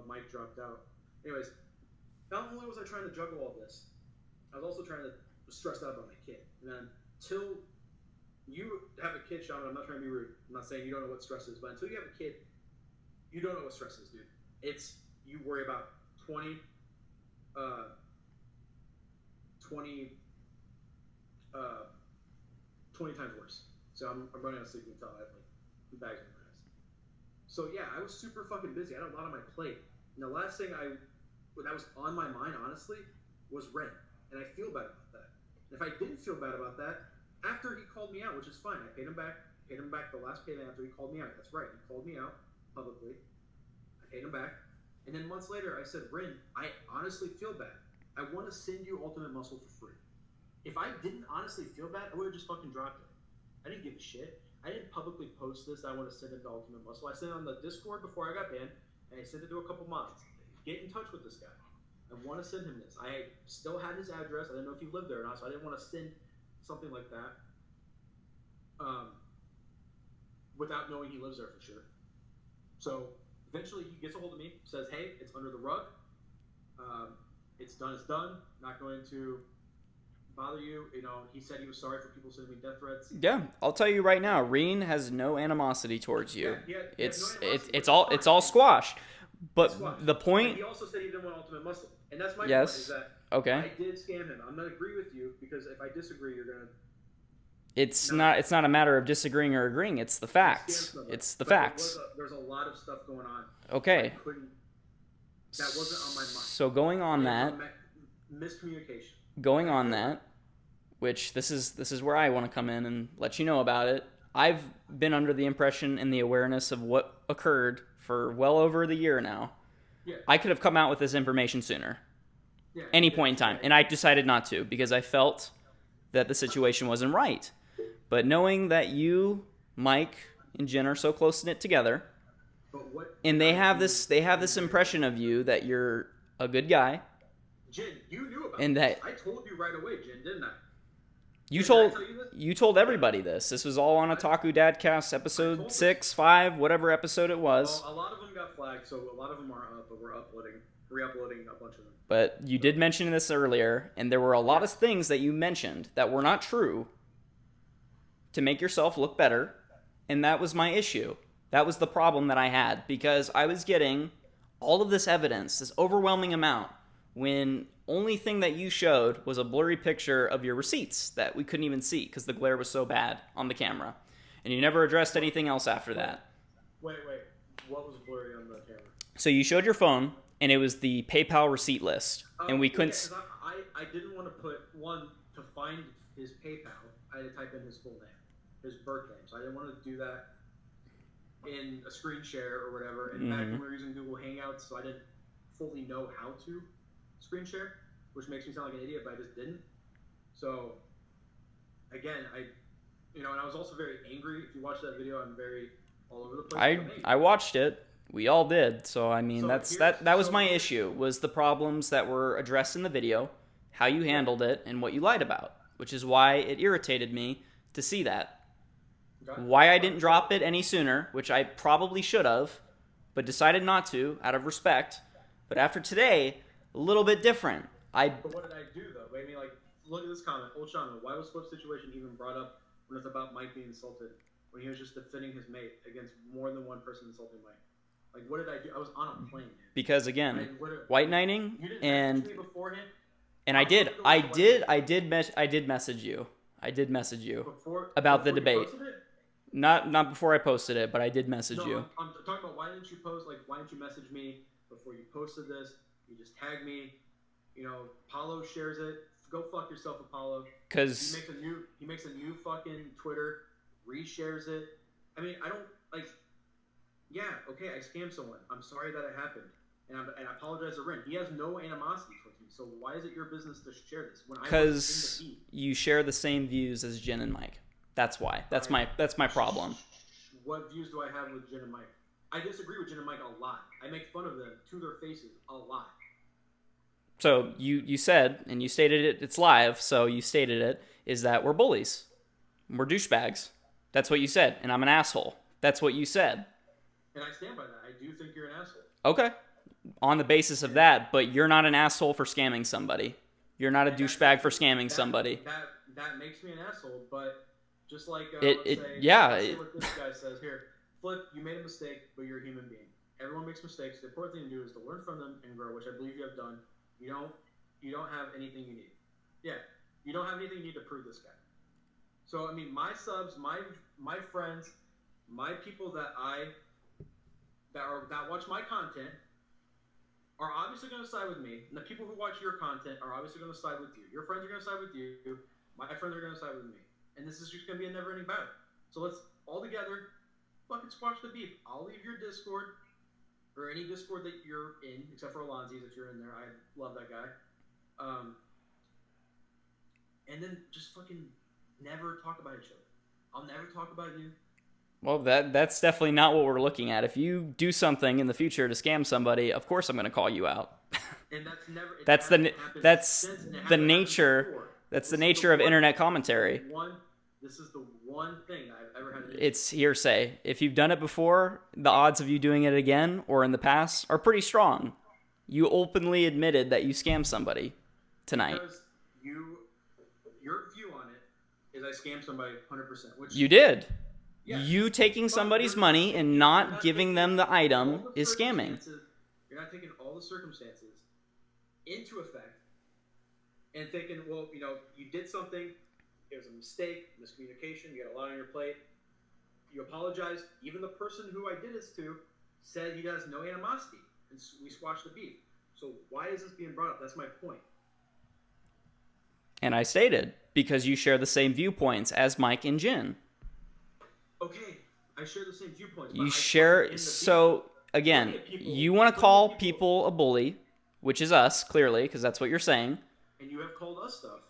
S1: Mike dropped out. Anyways, not only was I trying to juggle all this, I was also trying to stress out about my kid. And then until you have a kid, Shaman, I'm not trying to be rude. I'm not saying you don't know what stress is, but until you have a kid, you don't know what stress is, dude. It's, you worry about 20 times worse. So I'm running out of sleep until I have like bags in my eyes. So yeah, I was super fucking busy. I had a lot on my plate. And the last thing that was on my mind, honestly, was rent. And I feel bad about that. And if I didn't feel bad about that, after he called me out, which is fine, I paid him back the last payment after he called me out. That's right, he called me out publicly. I paid him back. And then months later, I said, Rin, I honestly feel bad. I want to send you Ultimate Muscle for free. If I didn't honestly feel bad, I would have just fucking dropped it. I didn't give a shit. I didn't publicly post this. I want to send it to Ultimate Muscle. I sent it on the Discord before I got banned, and I sent it to a couple mods. Get in touch with this guy. I want to send him this. I still had his address. I didn't know if he lived there or not, so I didn't want to send something like that without knowing he lives there for sure. So eventually he gets a hold of me, says, hey, it's under the rug. It's done. Not going to bother you. You know, he said he was sorry for people sending me death threats.
S2: Yeah, I'll tell you right now, Reen has no animosity towards you. It's all squashed. But the point.
S1: And he also said he didn't want Ultimate Muscle, and that's my point. Is that I did scam him. I'm gonna agree with you because if I disagree, you're gonna.
S2: It's not a matter of disagreeing or agreeing. It's the facts. It's the facts.
S1: There's a lot of stuff going on.
S2: Okay.
S1: That wasn't on my mind.
S2: So going on that.
S1: Miscommunication.
S2: Going on that, which this is where I want to come in and let you know about it. I've been under the impression and the awareness of what occurred for well over the year now.
S1: Yeah.
S2: I could have come out with this information sooner. Any point in time. And I decided not to because I felt that the situation wasn't right. But knowing that you, Mike, and Jen are so close knit together, and they have this impression of you that you're a good guy.
S1: Jen, you knew about
S2: and
S1: this.
S2: that
S1: I told you right away, Jen, didn't I?
S2: You told everybody this. This was all on Otaku Dadcast episode 6, 5, whatever episode it was.
S1: Well, a lot of them got flagged, so a lot of them are up, but we're re-uploading a bunch of them.
S2: But you did mention this earlier, and there were a lot of things that you mentioned that were not true to make yourself look better, and that was my issue. That was the problem that I had, because I was getting all of this evidence, this overwhelming amount, when only thing that you showed was a blurry picture of your receipts that we couldn't even see because the glare was so bad on the camera. And you never addressed anything else after that.
S1: Wait. What was blurry on the camera?
S2: So you showed your phone, and it was the PayPal receipt list. And we couldn't...
S1: I didn't want to put, to find his PayPal, I had to type in his full name, his birth name. So I didn't want to do that in a screen share or whatever. And back when we were using Google Hangouts, so I didn't fully know how to screen share, which makes me sound like an idiot, but I just didn't. So again, and I was also very angry. If you watch that video, I'm very all over the place.
S2: I watched it. We all did. So I mean, that was my issue, was the problems that were addressed in the video, how you handled it, and what you lied about, which is why it irritated me to see that. Why I didn't drop it any sooner, which I probably should have, but decided not to out of respect. But after today, a little bit different.
S1: But what did I do, though? I mean, look at this comment. Old Shaman, why was Flip's situation even brought up when it's about Mike being insulted, when he was just defending his mate against more than one person insulting Mike? What did I do? I was on a plane, dude.
S2: Because, again, white knighting, and
S1: me beforehand?
S2: And I did message you. I did message you about the debate. Not before I posted it, but I did message you.
S1: I'm talking about why didn't you message me before you posted this? You just tag me. Paulo shares it. Go fuck yourself, Apollo.
S2: Because
S1: he makes a new fucking Twitter, reshares it. I mean, I don't yeah, okay, I scammed someone. I'm sorry that it happened. And I apologize to Ren. He has no animosity towards me. So why is it your business to share this?
S2: Because you share the same views as Jen and Mike. That's why. That's my problem.
S1: What views do I have with Jen and Mike? I disagree with Jen and Mike a lot. I make fun of them to their faces a lot.
S2: So you said, and you stated it, it's live, so you stated it, is that we're bullies. We're douchebags. That's what you said. And I'm an asshole. That's what you said.
S1: And I stand by that. I do think you're an asshole.
S2: Okay. On the basis of that, but you're not an asshole for scamming somebody. You're not a douchebag for scamming somebody.
S1: That makes me an asshole, but just like what this guy says here, Flip, you made a mistake, but you're a human being. Everyone makes mistakes. The important thing to do is to learn from them and grow, which I believe you have done. You don't have anything you need. Yeah, you don't have anything you need to prove this guy. So I mean, my subs, my friends, my people that watch my content are obviously going to side with me, and the people who watch your content are obviously going to side with you. Your friends are going to side with you. My friends are going to side with me, and this is just going to be a never-ending battle. So let's all together fucking squash the beef. I'll leave your Discord, or any Discord that you're in, except for Alonzi's if you're in there. I love that guy. And then just fucking never talk about each other. I'll never talk about you.
S2: Well, that's definitely not what we're looking at. If you do something in the future to scam somebody, of course I'm going to call you out.
S1: And that's never.
S2: That's the nature. That's the nature of internet commentary.
S1: This is the one thing I've ever had.
S2: It's hearsay. If you've done it before, the odds of you doing it again or in the past are pretty strong. You openly admitted that you scammed somebody tonight.
S1: Because your view on it is I scammed somebody 100%. Which
S2: you did.
S1: Yeah.
S2: You taking somebody's money and not giving them the item is scamming.
S1: You're not taking all the circumstances into effect and thinking, well, you did something, it was a mistake, miscommunication, you got a lot on your plate. You apologized. Even the person who I did this to said he has no animosity, and we squashed the beef. So why is this being brought up? That's my point.
S2: And I stated, because you share the same viewpoints as Mike and Jen.
S1: Okay, I share the same viewpoints.
S2: You share, so again, you want to call people a bully, which is us, clearly, because that's what you're saying.
S1: And you have called us stuff.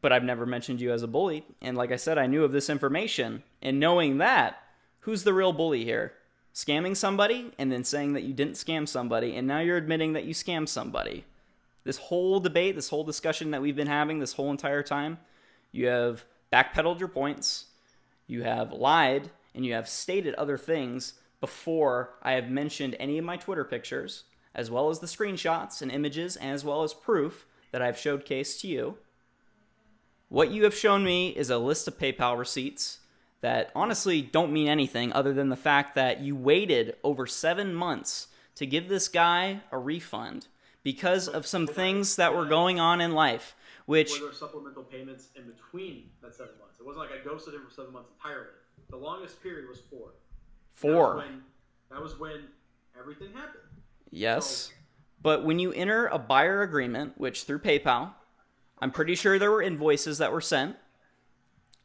S2: but I've never mentioned you as a bully. And like I said, I knew of this information. And knowing that, who's the real bully here? Scamming somebody and then saying that you didn't scam somebody, and now you're admitting that you scammed somebody. This whole debate, this whole discussion that we've been having this whole entire time, you have backpedaled your points, you have lied, and you have stated other things before I have mentioned any of my Twitter pictures, as well as the screenshots and images, as well as proof that I've showcased to you. What you have shown me is a list of PayPal receipts that honestly don't mean anything other than the fact that you waited over 7 months to give this guy a refund because of some things that were going on in life, which...
S1: Were there supplemental payments in between that 7 months? It wasn't like I ghosted him for 7 months entirely. The longest period was 4.
S2: 4.
S1: That was when everything happened.
S2: Yes.
S1: So,
S2: but when you enter a buyer agreement, which through PayPal, I'm pretty sure there were invoices that were sent,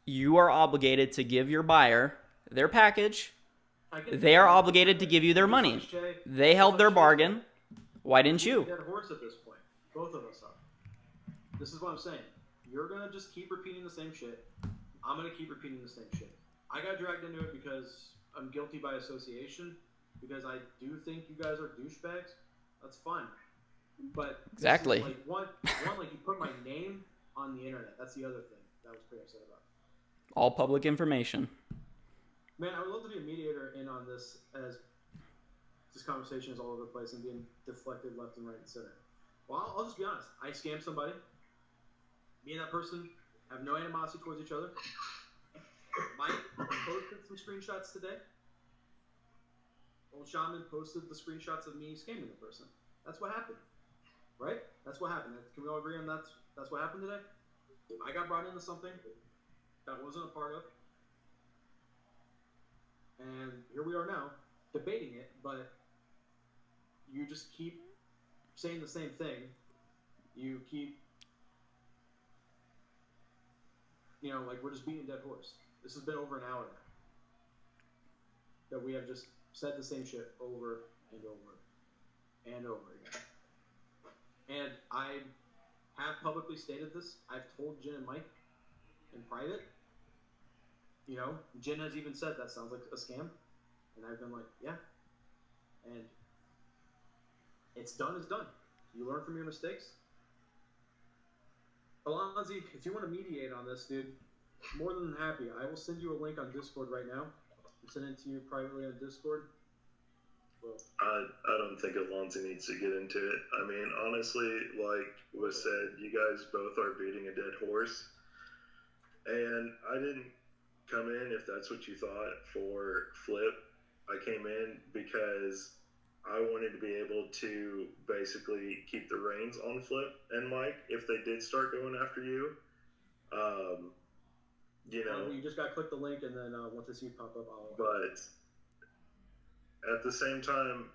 S2: you are obligated to give your buyer their package. They are obligated to give you their money. They held their bargain. Why didn't you?
S1: Dead horse at this point. Both of us are. This is what I'm saying. You're going to just keep repeating the same shit. I'm going to keep repeating the same shit. I got dragged into it because I'm guilty by association, because I do think you guys are douchebags. That's fine. But
S2: exactly.
S1: Like one, like you put my name on the internet. That's the other thing that I was pretty upset about.
S2: All public information.
S1: Man, I would love to be a mediator in on this, as this conversation is all over the place and being deflected left and right and center. Well, I'll just be honest. I scammed somebody. Me and that person have no animosity towards each other. Mike posted some screenshots today. Old Shaman posted the screenshots of me scamming the person. That's what happened. Right? That's what happened. Can we all agree on that's what happened today? I got brought into something that I wasn't a part of. And here we are now, debating it, but you just keep saying the same thing. You keep, like we're just beating a dead horse. This has been over an hour now. That we have just said the same shit over and over and over again. And I have publicly stated this. I've told Jin and Mike in private. Jin has even said that sounds like a scam. And I've been like, yeah. And it's done is done. You learn from your mistakes. Alonzi, if you want to mediate on this, dude, more than happy. I will send you a link on Discord right now. I'm sending it to you privately on Discord. Well,
S4: I don't think Alonzi needs to get into it. I mean, honestly, like was said, you guys both are beating a dead horse. And I didn't come in, if that's what you thought, for Flip. I came in because I wanted to be able to basically keep the reins on Flip and Mike if they did start going after you.
S1: You just got to click the link, and then once I see it pop up, I'll...
S4: But at the same time,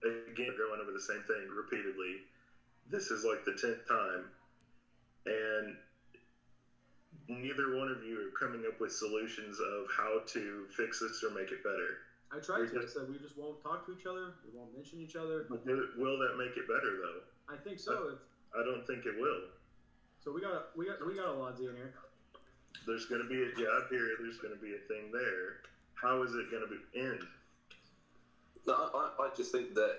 S4: again, going over the same thing repeatedly. This is like the 10th time, and neither one of you are coming up with solutions of how to fix this or make it better.
S1: I tried to. I said we just won't talk to each other. We won't mention each other.
S4: But will that make it better, though?
S1: I think so.
S4: I don't think it will.
S1: So we got Alonzi in here.
S4: There's going to be a job here. There's going to be a thing there. How is it going to end?
S5: No, I just think that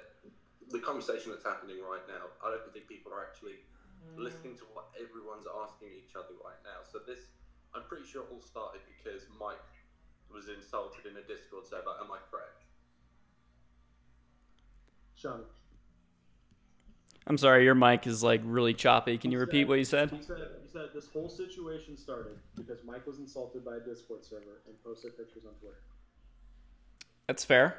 S5: the conversation that's happening right now, I don't think people are actually listening to what everyone's asking each other right now. So this, I'm pretty sure it all started because Mike was insulted in a Discord server. Am I correct?
S1: Shaman.
S2: I'm sorry, your mic is like really choppy. Can you repeat what you said?
S1: He said this whole situation started because Mike was insulted by a Discord server and posted pictures on Twitter.
S2: That's fair.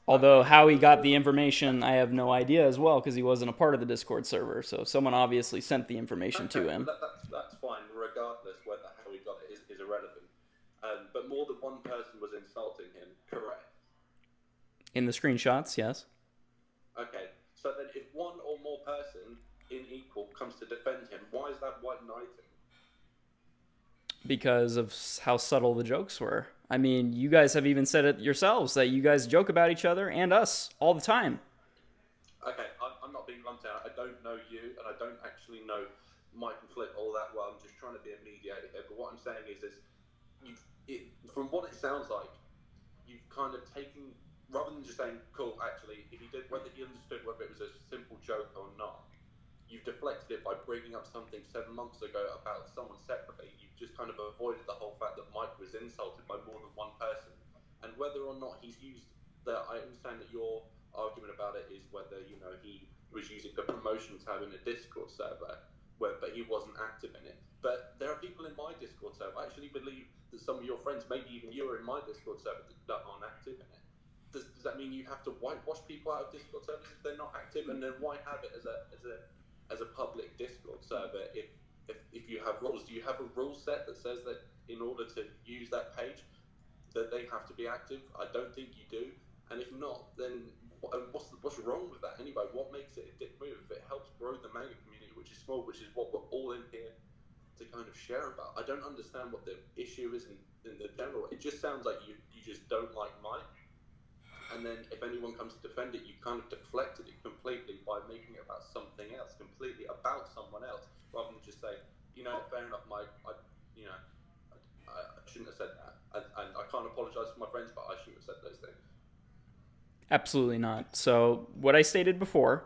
S2: Although how he got the information, I have no idea as well, because he wasn't a part of the Discord server. So someone obviously sent the information to him.
S5: That's fine. Regardless, how he got it is irrelevant. But more than one person was insulting him, correct?
S2: In the screenshots, yes.
S5: Okay. So then if one or more person in equal comes to defend him, why is that white knighting?
S2: Because of how subtle the jokes were. I mean, you guys have even said it yourselves that you guys joke about each other and us all the time.
S5: Okay, I'm not being lumped out. I don't know you, and I don't actually know Mike and Flip all that well. I'm just trying to be a mediator here. But what I'm saying is from what it sounds like, you've kind of taken, rather than just saying, cool, actually, if he did, whether he understood whether it was a simple joke or not, you've deflected it by bringing up something 7 months ago about someone separately. You've just kind of avoided the whole fact that Mike was insulted by more than one person. And whether or not he's used that, I understand that your argument about it is whether, he was using the promotion tab in a Discord server, but he wasn't active in it. But there are people in my Discord server. I actually believe that some of your friends, maybe even you, are in my Discord server that aren't active in it. Does that mean you have to whitewash people out of Discord servers if they're not active? And then why have it as a public Discord server if you have rules? Do you have a rule set that says that in order to use that page that they have to be active? I don't think you do. And if not, then what's wrong with that anyway? What makes it a dick move? It helps grow the manga community, which is small, which is what we're all in here to kind of share about. I don't understand what the issue is in the general. It just sounds like you just don't like Mike. And then if anyone comes to defend it, you kind of deflected it completely by making it about something else, completely about someone else, rather than just say, fair enough, Mike, I shouldn't have said that. And I can't apologize for my friends, but I shouldn't have said those things.
S2: Absolutely not. So what I stated before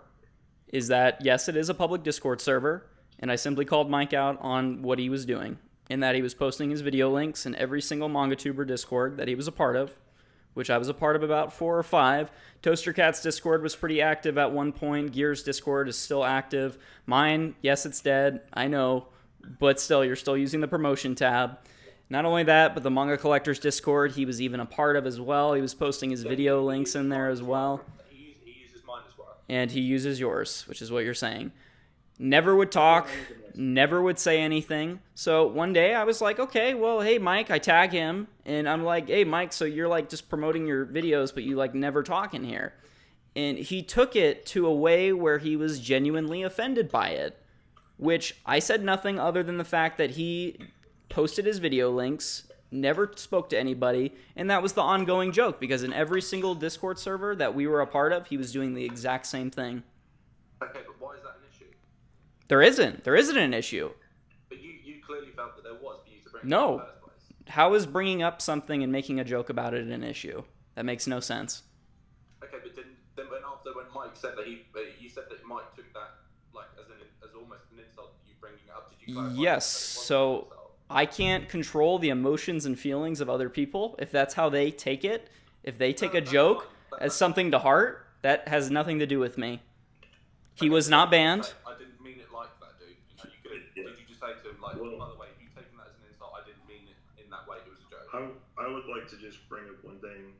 S2: is that, yes, it is a public Discord server, and I simply called Mike out on what he was doing, in that he was posting his video links in every single MangaTuber Discord that he was a part of, which I was a part of about 4 or 5. Toaster Cat's Discord was pretty active at one point. Gear's Discord is still active. Mine, yes, it's dead, I know, but still, you're still using the promotion tab. Not only that, but the Manga Collectors Discord, he was even a part of as well. He was posting his video links in there as well.
S5: He uses mine as well.
S2: And he uses yours, which is what you're saying. Never would talk, never would say anything. So one day I was like, okay, well, hey, Mike, I tag him. And I'm like, hey, Mike, so you're like just promoting your videos, but you like never talk in here. And he took it to a way where he was genuinely offended by it, which I said nothing other than the fact that he posted his video links, never spoke to anybody, and that was the ongoing joke, because in every single Discord server that we were a part of, he was doing the exact same thing.
S5: Okay, but why is that an issue?
S2: There isn't an issue.
S5: But you clearly felt that there was, for you to bring it
S2: No.
S5: up in the first place.
S2: How is bringing up something and making a joke about it an issue? That makes no sense.
S5: Okay, but then when Mike said that you said that Mike took that like as almost an insult, you bringing it up, did you clarify?
S2: Yes,
S5: that it wasn't
S2: so
S5: an insult?
S2: I can't control the emotions and feelings of other people. If that's how they take it, if they take a joke as something to heart, that has nothing to do with me. He was not banned.
S5: I didn't mean it like that, dude. Did you just say to him, like, by the way, if you've taken that as an insult, I didn't mean it in that way, it was a joke?
S4: I would like to just bring up one thing,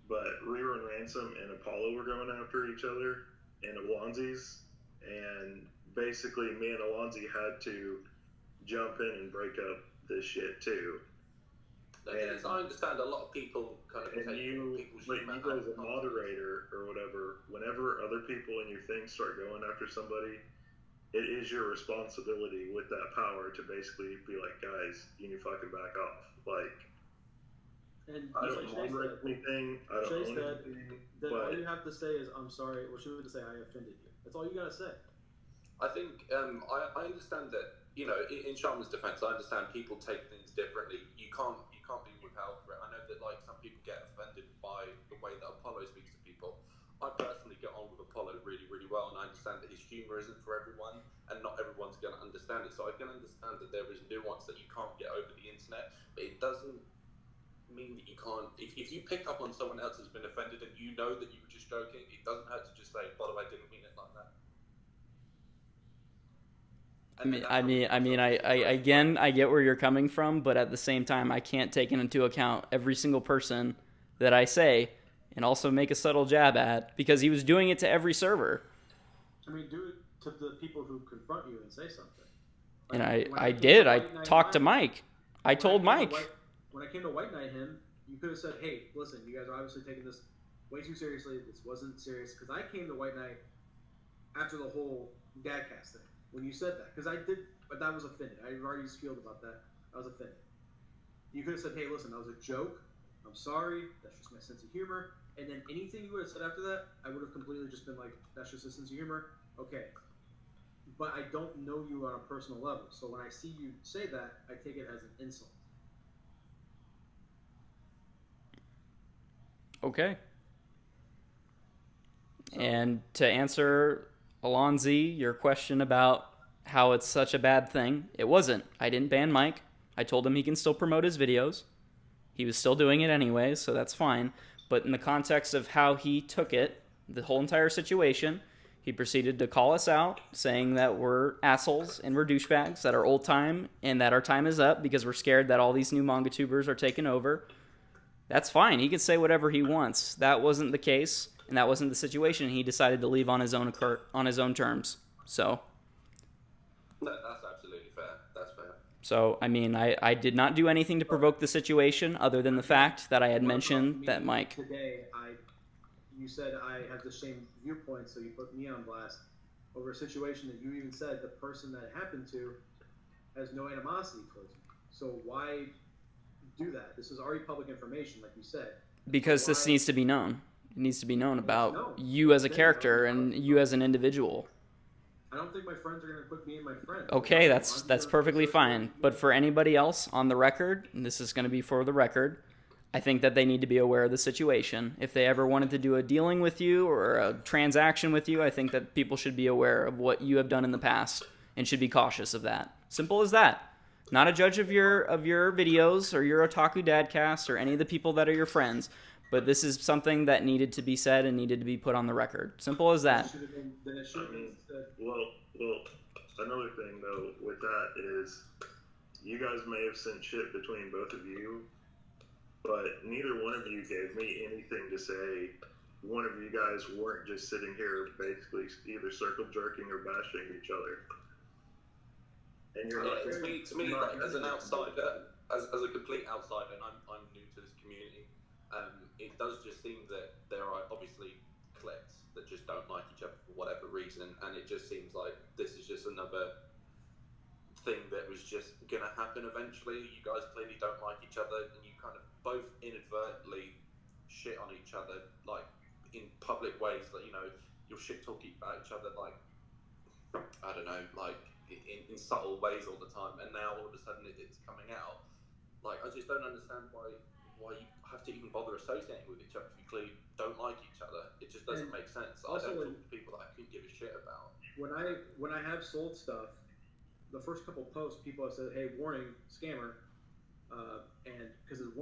S4: but Rira and Ransom and Apollo were going after each other and Alonzi's, and basically me and Alonzi had to jump in and break up this shit too.
S5: And I understand a lot of people kind of take people's
S4: like you as a moderator or whatever, whenever other people in your thing start going after somebody, it is your responsibility with that power to basically be like, guys, you need to fucking back off. Like,
S1: And
S4: I don't moderate anything. I don't own anything.
S1: Then all you have to say is, I'm sorry, or should we say, I offended you. That's all you gotta say.
S5: I think I understand that, in Shaman's defense, I understand people take things differently. You can't be withheld for it. I know that like some people get offended by the way that Apollo speaks to people. I personally get on with Apollo really, really well, and I understand that his humor isn't for everyone, and not everyone's going to understand it. So I can understand that there is nuance that you can't get over the internet, but it doesn't mean that you can't. If you pick up on someone else who's been offended and you know that you were just joking, it doesn't hurt to just say, by the way, I didn't mean it like that.
S2: I get where you're coming from, but at the same time, I can't take into account every single person that I say and also make a subtle jab at, because he was doing it to every server.
S1: I mean, do it to the people who confront you and say something.
S2: And I did. I talked to Mike. I told Mike.
S1: When I came to White Knight him, you could have said, hey, listen, you guys are obviously taking this way too seriously. This wasn't serious. Because I came to White Knight after the whole Dadcast thing. When you said that, because I did, but that was offended. I already spieled about that. I was offended. You could have said, hey, listen, that was a joke. I'm sorry. That's just my sense of humor. And then anything you would have said after that, I would have completely just been like, that's just a sense of humor. Okay. but I don't know you on a personal level. So when I see you say that, I take it as an insult.
S2: Okay. And to answer Alonzi, your question about how it's such a bad thing, it wasn't. I didn't ban Mike. I told him he can still promote his videos. He was still doing it anyways, so that's fine. But in the context of how he took it, the whole entire situation, he proceeded to call us out, saying that we're assholes and we're douchebags, that our old time and that our time is up because we're scared that all these new manga tubers are taking over. That's fine. He can say whatever he wants. That wasn't the case, and that wasn't the situation. He decided to leave on his own terms. So.
S5: No, that's absolutely fair. That's fair.
S2: So, I mean, I did not do anything to provoke the situation other than the fact that I had mentioned that Mike.
S1: Today, you said I have the same viewpoint, so you put me on blast over a situation that you even said the person that it happened to has no animosity towards me. So why do that? This is already public information, like you said.
S2: Because this needs to be known. It needs to be known about you as a character and you as an individual.
S1: I don't think my friends are going to put me in my friend.
S2: Okay, that's perfectly fine. But for anybody else on the record, and this is going to be for the record, I think that they need to be aware of the situation. If they ever wanted to do a dealing with you or a transaction with you, I think that people should be aware of what you have done in the past and should be cautious of that. Simple as that. Not a judge of your videos or your Otaku Dadcast or any of the people that are your friends, but this is something that needed to be said and needed to be put on the record. Simple as that.
S4: Well, another thing though with that is you guys may have sent shit between both of you, but neither one of you gave me anything to say. One of you guys weren't just sitting here basically either circle jerking or bashing each other. And you're not.
S5: To me, like, as an outsider, as a complete outsider, and I'm new to this community, it does just seem that there are obviously cliques that just don't like each other for whatever reason, and it just seems like this is just another thing that was just gonna happen eventually. You guys clearly don't like each other, and you kind of both inadvertently shit on each other, like in public ways. That you're shit talking about each other, like I don't know, like in subtle ways all the time, and now all of a sudden it's coming out. Like, I just don't understand why you have to even bother associating with each other if you clearly don't like each other. It just doesn't make sense. I don't talk to people that I couldn't give a shit about.
S1: When I have sold stuff, the first couple posts, people have said, "Hey, warning, scammer," and because of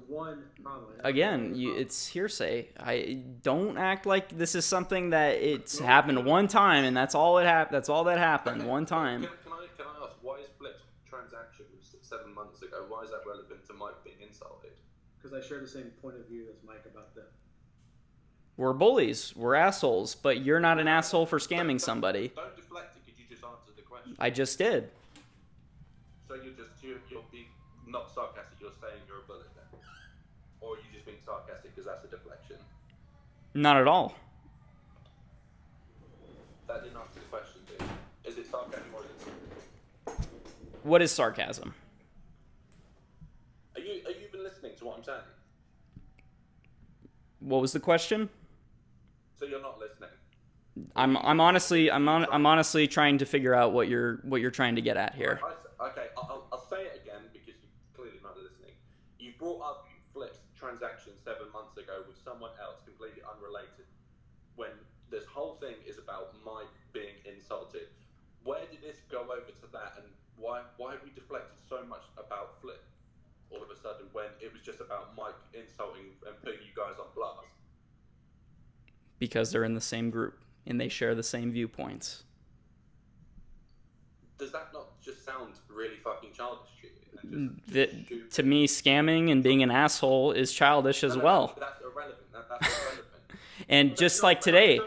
S1: one problem.
S2: Again, it's hearsay. I don't act like this is something that it's happened one time and that's all That's all that happened one time.
S5: Can I ask, why is Flip's transaction 7 months ago? Why is that relevant to Mike being insulted?
S1: Because I share the same point of view as Mike about them.
S2: We're bullies. We're assholes. But you're not an asshole for scamming somebody.
S5: Don't deflect it. Could you just answer the question?
S2: I just did.
S5: So you're being not sarcastic. You're saying you're a bully then, or are you just being sarcastic because that's a deflection?
S2: Not at all.
S5: That didn't answer the question, dude. Is it sarcasm or is it?
S2: What is sarcasm?
S5: Are you even listening to what I'm saying?
S2: What was the question?
S5: So you're not listening.
S2: I'm honestly trying to figure out what you're trying to get at here.
S5: Okay, I'll say it again because you're clearly not listening. You brought up Flip's transaction 7 months ago with someone else completely unrelated, when this whole thing is about Mike being insulted. Where did this go over to that, and why have we deflected so much about Flip all of a sudden when it was just about Mike insulting and putting you guys on blast?
S2: Because they're in the same group and they share the same viewpoints.
S5: Does that not just sound really fucking childish to you?
S2: To me, scamming and being an asshole is childish as well.
S5: That's irrelevant. That's irrelevant.
S2: And just like today.
S1: So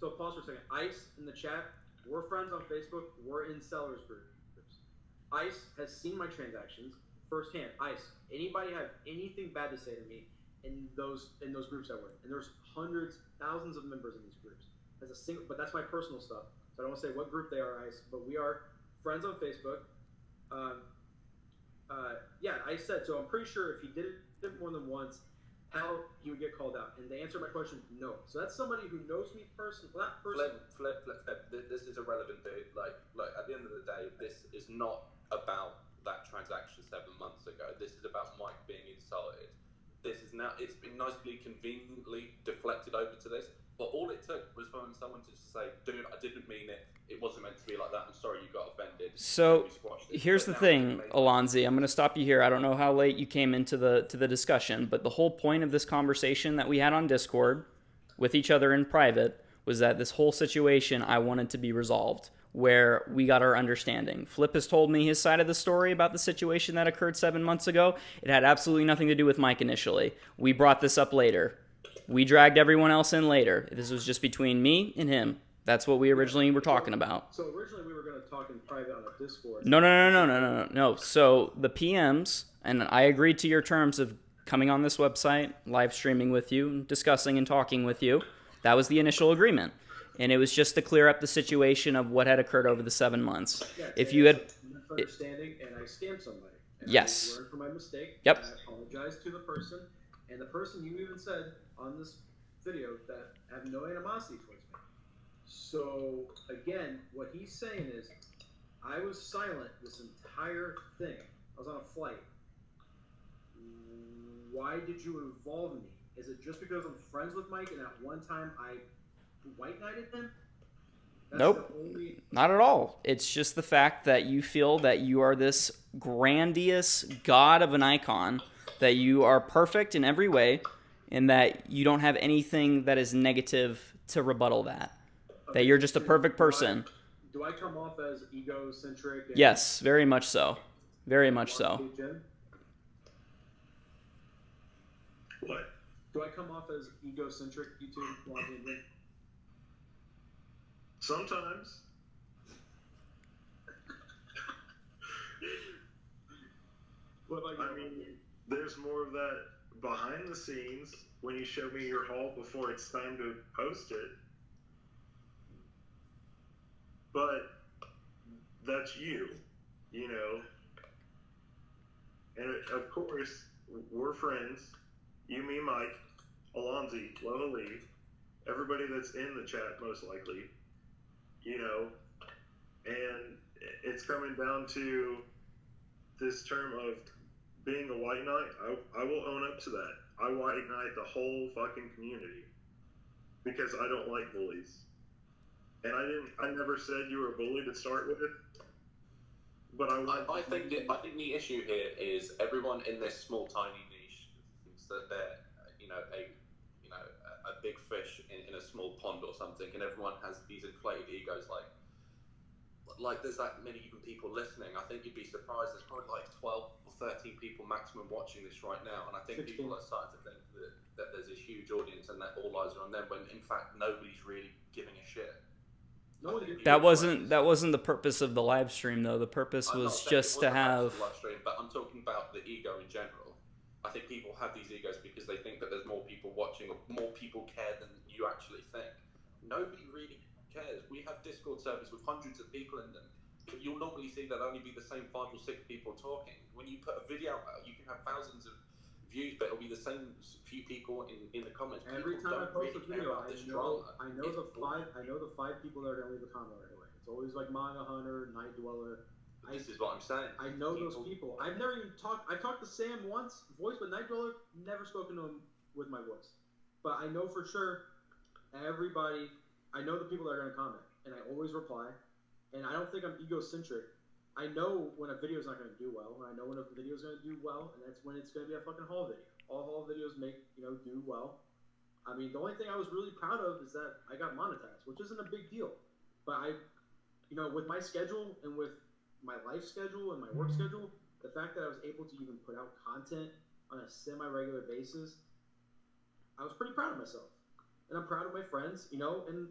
S1: pause for a second. Ice in the chat. We're friends on Facebook. We're in sellers groups. Ice has seen my transactions firsthand. Ice, anybody have anything bad to say to me in those groups I work? And there's hundreds, thousands of members in these groups. But that's my personal stuff. So I don't want to say what group they are, Ice, but we are friends on Facebook. Yeah, I said, so I'm pretty sure if he did it more than once, how he would get called out. And the answer to my question, no. So that's somebody who knows me personally. Well, not personally.
S5: Flip. This is irrelevant, dude. Like, at the end of the day, this is not about that transaction 7 months ago. This is about Mike being insulted. This is now. It's been nicely, conveniently deflected over to this. But all it took was for someone to just say, "Dude, I didn't mean it. It wasn't meant to be like that. I'm sorry you got offended."
S2: So here's the thing, Alonzi. I'm going to stop you here. I don't know how late you came into the discussion, but the whole point of this conversation that we had on Discord with each other in private was that this whole situation I wanted to be resolved, where we got our understanding. Flip has told me his side of the story about the situation that occurred 7 months ago. It had absolutely nothing to do with Mike initially. We brought this up later. We dragged everyone else in later. This was just between me and him. That's what we originally were talking about.
S1: So originally we were going to talk in private on a Discord.
S2: No. So the PMs, and I agreed to your terms of coming on this website, live streaming with you, discussing and talking with you. That was the initial agreement. And it was just to clear up the situation of what had occurred over the 7 months.
S1: Yeah,
S2: if you had
S1: misunderstanding and I scammed somebody. And
S2: yes.
S1: I learned from my mistake.
S2: Yep.
S1: And I apologized to the person. And the person you even said on this video that have no animosity towards me. So again, what he's saying is, I was silent this entire thing. I was on a flight. Why did you involve me? Is it just because I'm friends with Mike and at one time I white knighted him?
S2: Nope, not at all. It's just the fact that you feel that you are this grandiose god of an icon, that you are perfect in every way, and that you don't have anything that is negative to rebuttal that. Okay, that you're just a perfect person.
S1: Do I come off as egocentric?
S2: Yes, very much so. Very much so.
S4: What?
S1: Do I come off as egocentric, YouTube?
S4: Sometimes.
S1: What about you?
S4: I mean, there's more of that behind the scenes when you show me your haul before it's time to post it. But that's you know. And of course, we're friends. You, me, Mike, Alonzi, Lola, everybody that's in the chat, most likely. And it's coming down to this term of being a white knight. I will own up to that. I white knight the whole fucking community because I don't like bullies. And I never said you were a bully to start with, but
S5: I think the issue here is everyone in this small tiny niche thinks that they're a big fish in a small pond or something, and everyone has these inflated egos like there's that many even people listening. I think you'd be surprised. There's probably like 12 or 13 people maximum watching this right now, and I think
S1: 16.
S5: people are starting to think that there's this huge audience and that all eyes are on them, when in fact nobody's really giving a shit.
S2: That wasn't the purpose of the live stream, though. The purpose was just to have.
S5: Live stream, but I'm talking about the ego in general. I think people have these egos because they think that there's more people watching or more people care than you actually think. Nobody really cares. We have Discord servers with hundreds of people in them. You'll normally see that only be the same 5 or 6 people talking. When you put a video out, you can have thousands of views, but it'll be the same few people in the comments.
S1: Every
S5: people
S1: time I post a video, I know the 5 people that are gonna leave a comment right away. It's always like Manga Hunter, Night Dweller.
S5: This is what I'm saying.
S1: I know those people. I've never even talked. I talked to Sam once, voice, but Night Dweller, never spoken to him with my voice. But I know for sure everybody. I know the people that are gonna comment, and I always reply. And I don't think I'm egocentric. I know when a video is not gonna do well, and I know when a video is gonna do well, and that's when it's gonna be a fucking haul video. All haul videos do well. I mean, the only thing I was really proud of is that I got monetized, which isn't a big deal. But with my schedule and with my life schedule and my work schedule, the fact that I was able to even put out content on a semi-regular basis, I was pretty proud of myself. And I'm proud of my friends, and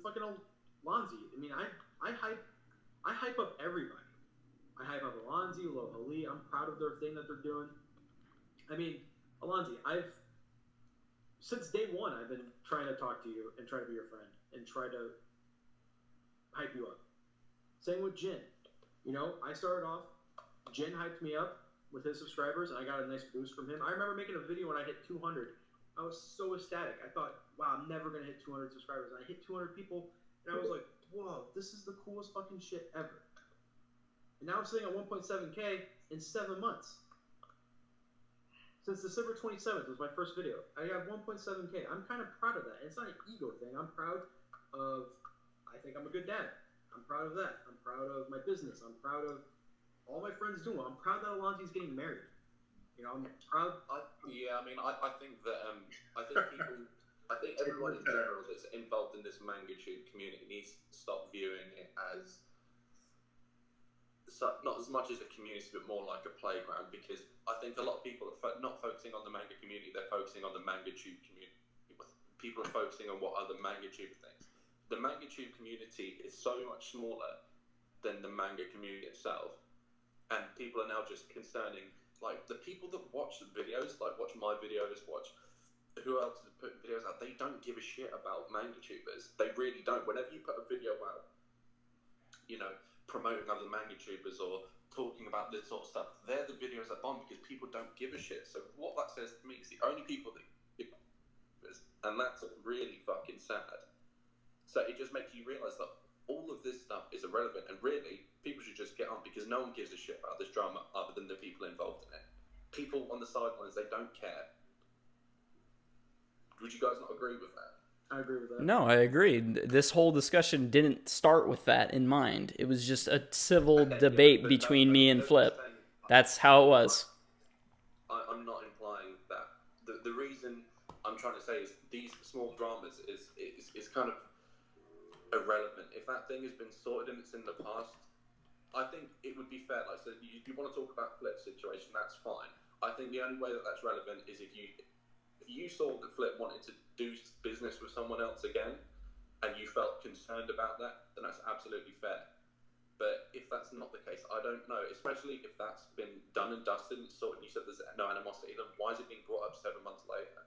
S1: fucking Alonzi. I mean, I hype up everybody. I hype up Alonzi, Lohali. I'm proud of their thing that they're doing. I mean, Alonzi, since day one, I've been trying to talk to you and try to be your friend and try to hype you up. Same with Jin. I started off, Jin hyped me up with his subscribers, and I got a nice boost from him. I remember making a video when I hit 200. I was so ecstatic. I thought, wow, I'm never gonna hit 200 subscribers. And I hit 200 people, and I was like, whoa, this is the coolest fucking shit ever. And now I'm sitting at 1.7K in 7 months. Since December 27th was my first video. I have 1.7K. I'm kind of proud of that. It's not an ego thing. I'm proud of, I think I'm a good dad. I'm proud of that. I'm proud of my business. I'm proud of all my friends doing. I'm proud that Alonzi's getting married. You know, I'm proud.
S5: I think that I think everyone in general that's involved in this manga tube community needs to stop viewing it as not as much as a community, but more like a playground. Because I think a lot of people are not focusing on the manga community; they're focusing on the manga tube community. People are focusing on what other manga tube thinks. The manga tube community is so much smaller than the manga community itself, and people are now just concerning. Like, the people that watch the videos, like watch my videos, watch who else is putting videos out, they don't give a shit about manga tubers. They really don't. Whenever you put a video out, you know, promoting other manga tubers or talking about this sort of stuff, they're the videos that bomb because people don't give a shit. So what that says to me is the only people that give and that's really fucking sad. So it just makes you realise that all of this stuff is irrelevant, and really, people should just get on because no one gives a shit about this drama other than the people involved in it. People on the sidelines, they don't care. Would you guys not agree with that?
S1: I agree with that.
S2: No, I agree. This whole discussion didn't start with that in mind. It was just a civil debate between me and Flip. That's how it was.
S5: I'm not implying that. The reason I'm trying to say is these small dramas is kind of irrelevant. If that thing has been sorted and it's in the past, I think it would be fair. Like, so you want to talk about Flip's situation, that's fine. I think the only way that that's relevant is if you saw that Flip wanted to do business with someone else again, and you felt concerned about that, then that's absolutely fair. But if that's not the case, I don't know. Especially if that's been done and dusted and sorted, and you said there's no animosity, then why is it being brought up 7 months later?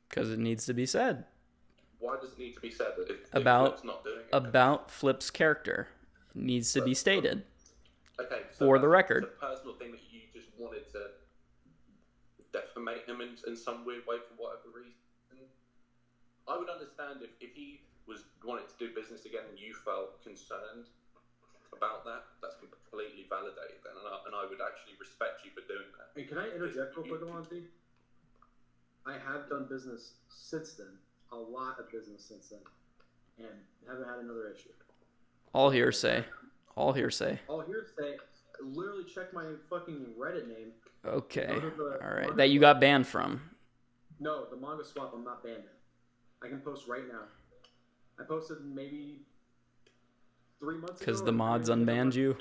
S2: Because it needs to be said.
S5: Why does it need to be said that if
S2: about
S5: Flip's not doing it?
S2: About Flip's character, it needs to be stated.
S5: Okay, so
S2: for the record.
S5: It's a personal thing that you just wanted to defamate him in some weird way for whatever reason. I would understand if he was wanting to do business again and you felt concerned about that. That's completely validated then, and I would actually respect you for doing that.
S1: Hey, can I interject real quick, Alonzi? I have done business since then, a lot of business since then, and haven't had another issue.
S2: All hearsay. All hearsay.
S1: All hearsay. Literally check my fucking Reddit name.
S2: Okay. All right. That you got banned from.
S1: No, the manga swap, I'm not banned in. I can post right now. I posted maybe 3 months ago.
S2: Because the mods unbanned you?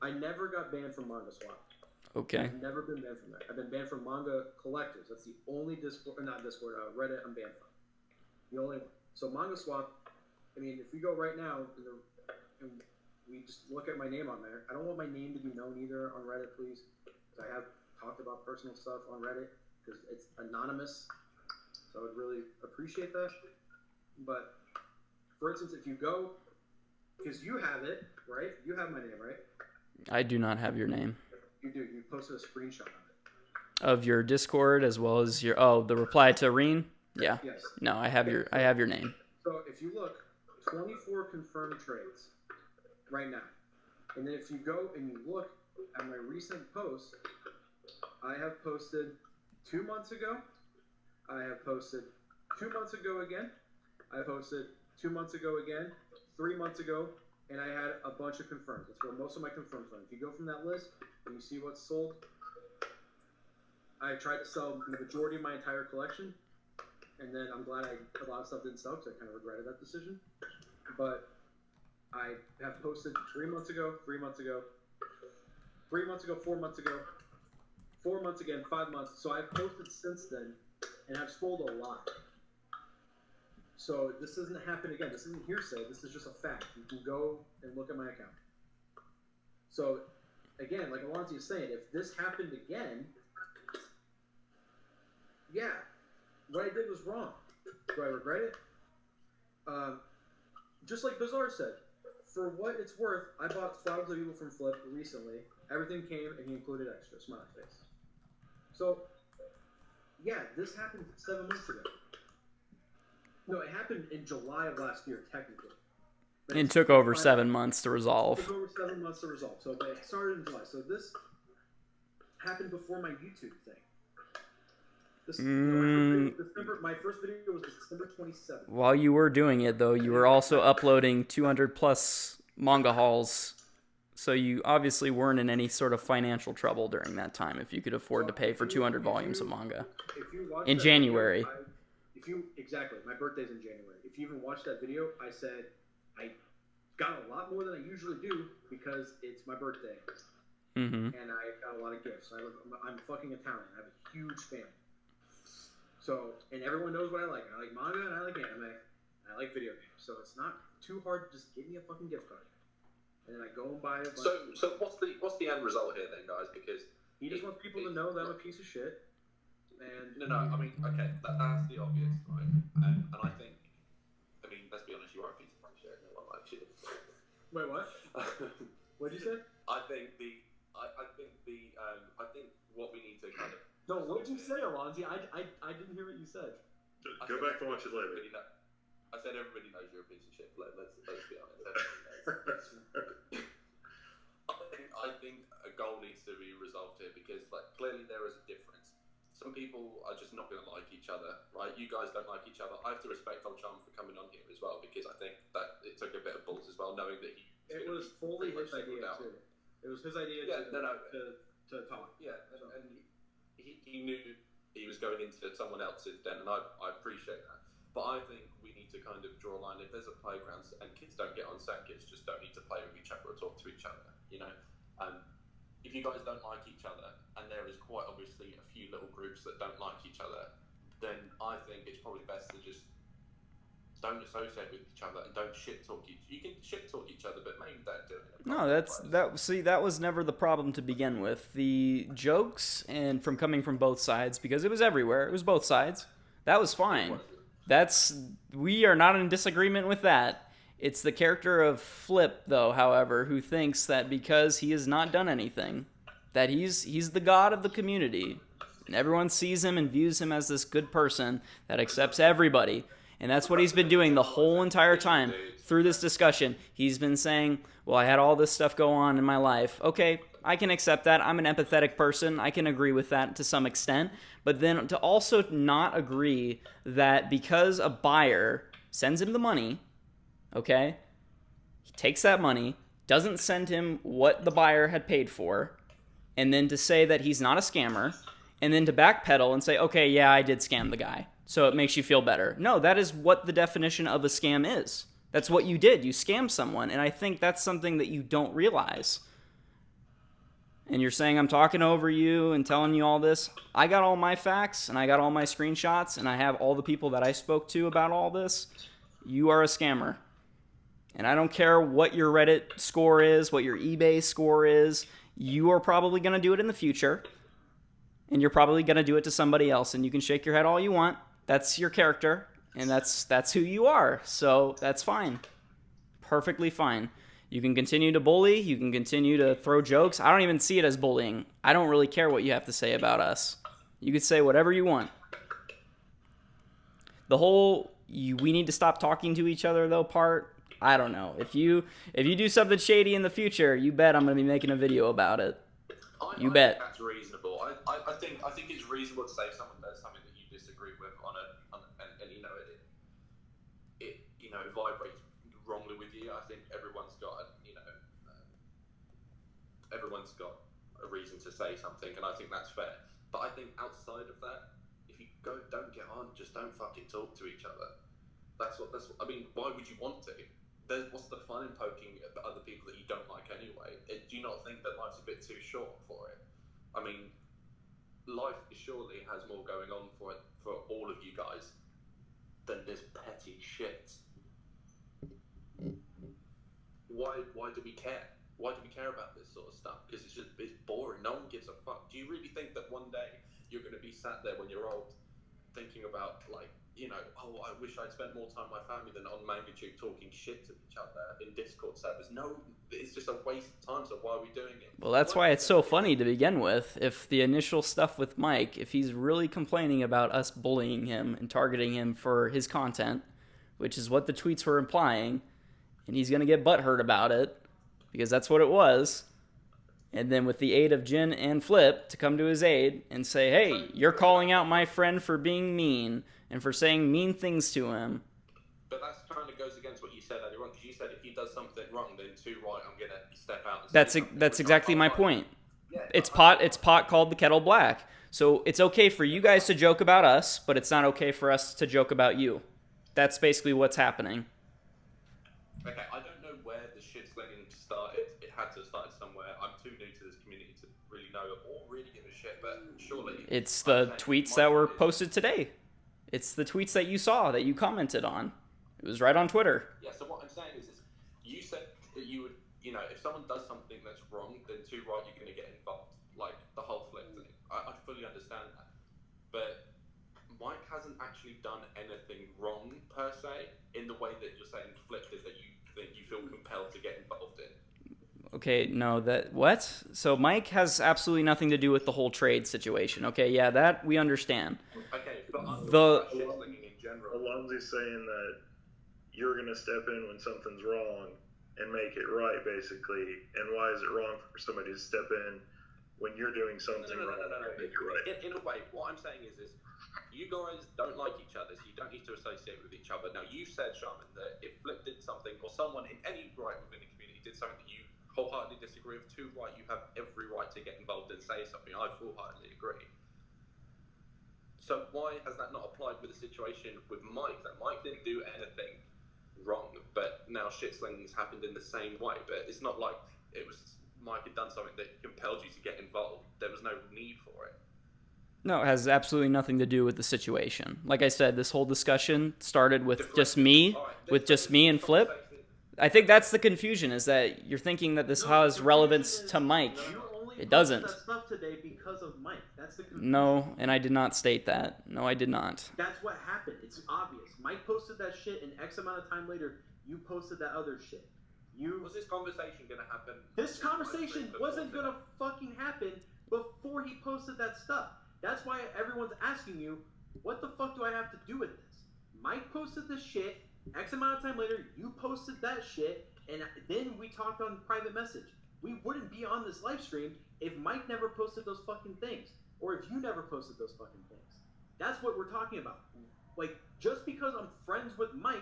S1: I never got banned from manga swap.
S2: Okay.
S1: I've never been banned from that. I've been banned from manga collectors. That's the only Reddit I'm banned from. The only one. So manga swap, I mean, if we go right now and we just look at my name on there, I don't want my name to be known either on Reddit, please. Because I have talked about personal stuff on Reddit because it's anonymous. So I would really appreciate that. But, for instance, if you go, because you have it, right? You have my name, right?
S2: I do not have your name.
S1: You do. You posted a screenshot of it.
S2: Of your Discord as well as your the reply to Reen? Yeah.
S1: Yes.
S2: No, I have your name.
S1: So if you look, 24 confirmed trades right now. And then if you go and you look at my recent posts, I have posted 2 months ago. I have posted 2 months ago again. I posted 2 months ago again, 3 months ago, and I had a bunch of confirmed. That's where most of my confirmed from. If you go from that list and you see what's sold, I tried to sell the majority of my entire collection, and then I'm glad a lot of stuff didn't sell because I kind of regretted that decision. But I have posted 3 months ago, 3 months ago, 3 months ago, 4 months ago, 4 months again, 5 months. So I've posted since then, and I've sold a lot. So this doesn't happen again. This isn't hearsay. This is just a fact. You can go and look at my account. So, again, like Alonzi is saying, if this happened again, yeah, what I did was wrong. Do I regret it? Just like Bizarre said, for what it's worth, I bought Flowers of Evil from Flip recently. Everything came and he included extra, smiley face. So, Yeah, this happened 7 months ago. No, it happened in July of last year, technically.
S2: It took over 7 months to resolve.
S1: It took over 7 months to resolve. So but it started in July. So this happened before my YouTube thing. My first video was December 27th.
S2: While you were doing it, though, you were also uploading 200 plus manga hauls. So you obviously weren't in any sort of financial trouble during that time if you could afford to pay for 200 volumes of manga. In January.
S1: Exactly. My birthday's in January. If you even watched that video, I said I got a lot more than I usually do because it's my birthday.
S2: Mm-hmm.
S1: And I got a lot of gifts. I'm fucking Italian. I have a huge family. So, and everyone knows what I like. I like manga and I like anime. And I like video games. So it's not too hard to just give me a fucking gift card. And then I go and buy a bunch.
S5: So what's the end result here then, guys? Because
S1: he just wants people to know that I'm a piece of shit. And
S5: no, I mean, okay, that's the obvious, right? And I think, I mean, let's be honest, you are a piece of shit. No one likes you.
S1: Wait, what? What'd you say?
S5: I think what we need to kind of.
S1: No, what'd you say, Alonzi? I didn't hear what you said.
S4: Go back and watch it later.
S5: I said everybody knows you're a piece of shit. Let's be honest. I think a goal needs to be resolved here because, like, clearly there is a difference. Some people are just not going to like each other, right? You guys don't like each other. I have to respect Old Shaman for coming on here as well because I think that it took a bit of balls as well, knowing that he.
S1: It was fully his idea too. It was his idea to talk.
S5: Yeah, and he knew he was going into someone else's den, and I appreciate that. But I think we need to kind of draw a line. If there's a playground and kids don't get on set, kids just don't need to play with each other or talk to each other, you know? If you guys don't like each other, and there is quite obviously a few little groups that don't like each other, then I think it's probably best to just don't associate with each other and don't shit talk each. You can shit talk each other, but maybe don't do it.
S2: No, See, that was never the problem to begin with. The jokes and from coming from both sides, because it was everywhere. It was both sides. That was fine. We are not in disagreement with that. It's the character of Flip, though, however, who thinks that because he has not done anything, that he's the god of the community, and everyone sees him and views him as this good person that accepts everybody. And that's what he's been doing the whole entire time through this discussion. He's been saying, well, I had all this stuff go on in my life. Okay, I can accept that. I'm an empathetic person. I can agree with that to some extent. But then to also not agree that because a buyer sends him the money, okay, he takes that money, doesn't send him what the buyer had paid for, and then to say that he's not a scammer, and then to backpedal and say, okay, yeah, I did scam the guy, so it makes you feel better. No, that is what the definition of a scam is. That's what you did. You scammed someone, and I think that's something that you don't realize. And you're saying I'm talking over you and telling you all this. I got all my facts, and I got all my screenshots, and I have all the people that I spoke to about all this. You are a scammer. And I don't care what your Reddit score is, what your eBay score is. You are probably going to do it in the future. And you're probably going to do it to somebody else. And you can shake your head all you want. That's your character. And that's who you are. So that's fine. Perfectly fine. You can continue to bully. You can continue to throw jokes. I don't even see it as bullying. I don't really care what you have to say about us. You could say whatever you want. The whole we need to stop talking to each other, though, part, I don't know. If you do something shady in the future, you bet I'm going to be making a video about it.
S5: I think that's reasonable. I think it's reasonable to say if someone does something that you disagree with and you know it vibrates wrongly with you. I think everyone's got a reason to say something, and I think that's fair. But I think outside of that, if you don't get on, just don't fucking talk to each other. That's what I mean. Why would you want to? What's the fun in poking at other people that you don't like anyway? Do you not think that life's a bit too short for it? I mean, life surely has more going on for all of you guys than this petty shit. Why do we care? Why do we care about this sort of stuff? Because it's boring. No one gives a fuck. Do you really think that one day you're going to be sat there when you're old thinking about, like, you know, oh, I wish I'd spent more time with my family than on MangaTube talking shit to each other in Discord servers. No, it's just a waste of time, so why are we doing it?
S2: Well, that's why it's so funny to begin with. If the initial stuff with Mike, if he's really complaining about us bullying him and targeting him for his content, which is what the tweets were implying, and he's going to get butthurt about it, because that's what it was, and then with the aid of Jin and Flip to come to his aid and say, hey, you're calling out my friend for being mean and for saying mean things to him.
S5: But that kind of goes against what you said earlier on, because you said if he does something wrong, then too right, I'm going to step out and
S2: That's exactly my point. Yeah, it's pot called the kettle black. So it's okay for you guys to joke about us, but it's not okay for us to joke about you. That's basically what's happening.
S5: Okay, I don't know where the shit-slinging started. It had to have started somewhere. I'm too new to this community to really know or really give a shit, but surely...
S2: It's the tweets that were posted today. It's the tweets that you saw, that you commented on. It was right on Twitter.
S5: Yeah, so what I'm saying is you said that you would, you know, if someone does something that's wrong, then too right, you're going to get involved. Like, the whole Flip thing. I fully understand that. But Mike hasn't actually done anything wrong, per se, in the way that you're saying Flip did, that you feel compelled to get involved in.
S2: Okay, no, what? So Mike has absolutely nothing to do with the whole trade situation. Okay, yeah, that we understand.
S5: Okay, but
S4: shit-slinging in general. Alonzi's saying that you're going to step in when something's wrong and make it right, basically. And why is it wrong for somebody to step in when you're doing something wrong and make it right?
S5: In a way, what I'm saying is you guys don't like each other, so you don't need to associate with each other. Now, you said, Shaman, that if Flip did something, or someone in any right within the community did something that you wholeheartedly disagree with, too right, you have every right to get involved and say something. I wholeheartedly agree. So why has that not applied with the situation with Mike? That Mike didn't do anything wrong, but now shit-slinging's happened in the same way. But it's not like it was Mike had done something that compelled you to get involved. There was no need for it.
S2: No, it has absolutely nothing to do with the situation. Like I said, this whole discussion started with just me and Flip. I think that's the confusion, is that you're thinking that this has relevance to Mike. It doesn't.
S1: That stuff today because of Mike. That's the confusion.
S2: No, and I did not state that. No, I did not.
S1: That's what happened. It's obvious. Mike posted that shit, and X amount of time later, you posted that other shit.
S5: Was this conversation going to happen?
S1: This conversation wasn't going to fucking happen before he posted that stuff. That's why everyone's asking you, what the fuck do I have to do with this? Mike posted this shit. X amount of time later, you posted that shit, and then we talked on private message. We wouldn't be on this live stream if Mike never posted those fucking things, or if you never posted those fucking things. That's what we're talking about. Like, just because I'm friends with Mike,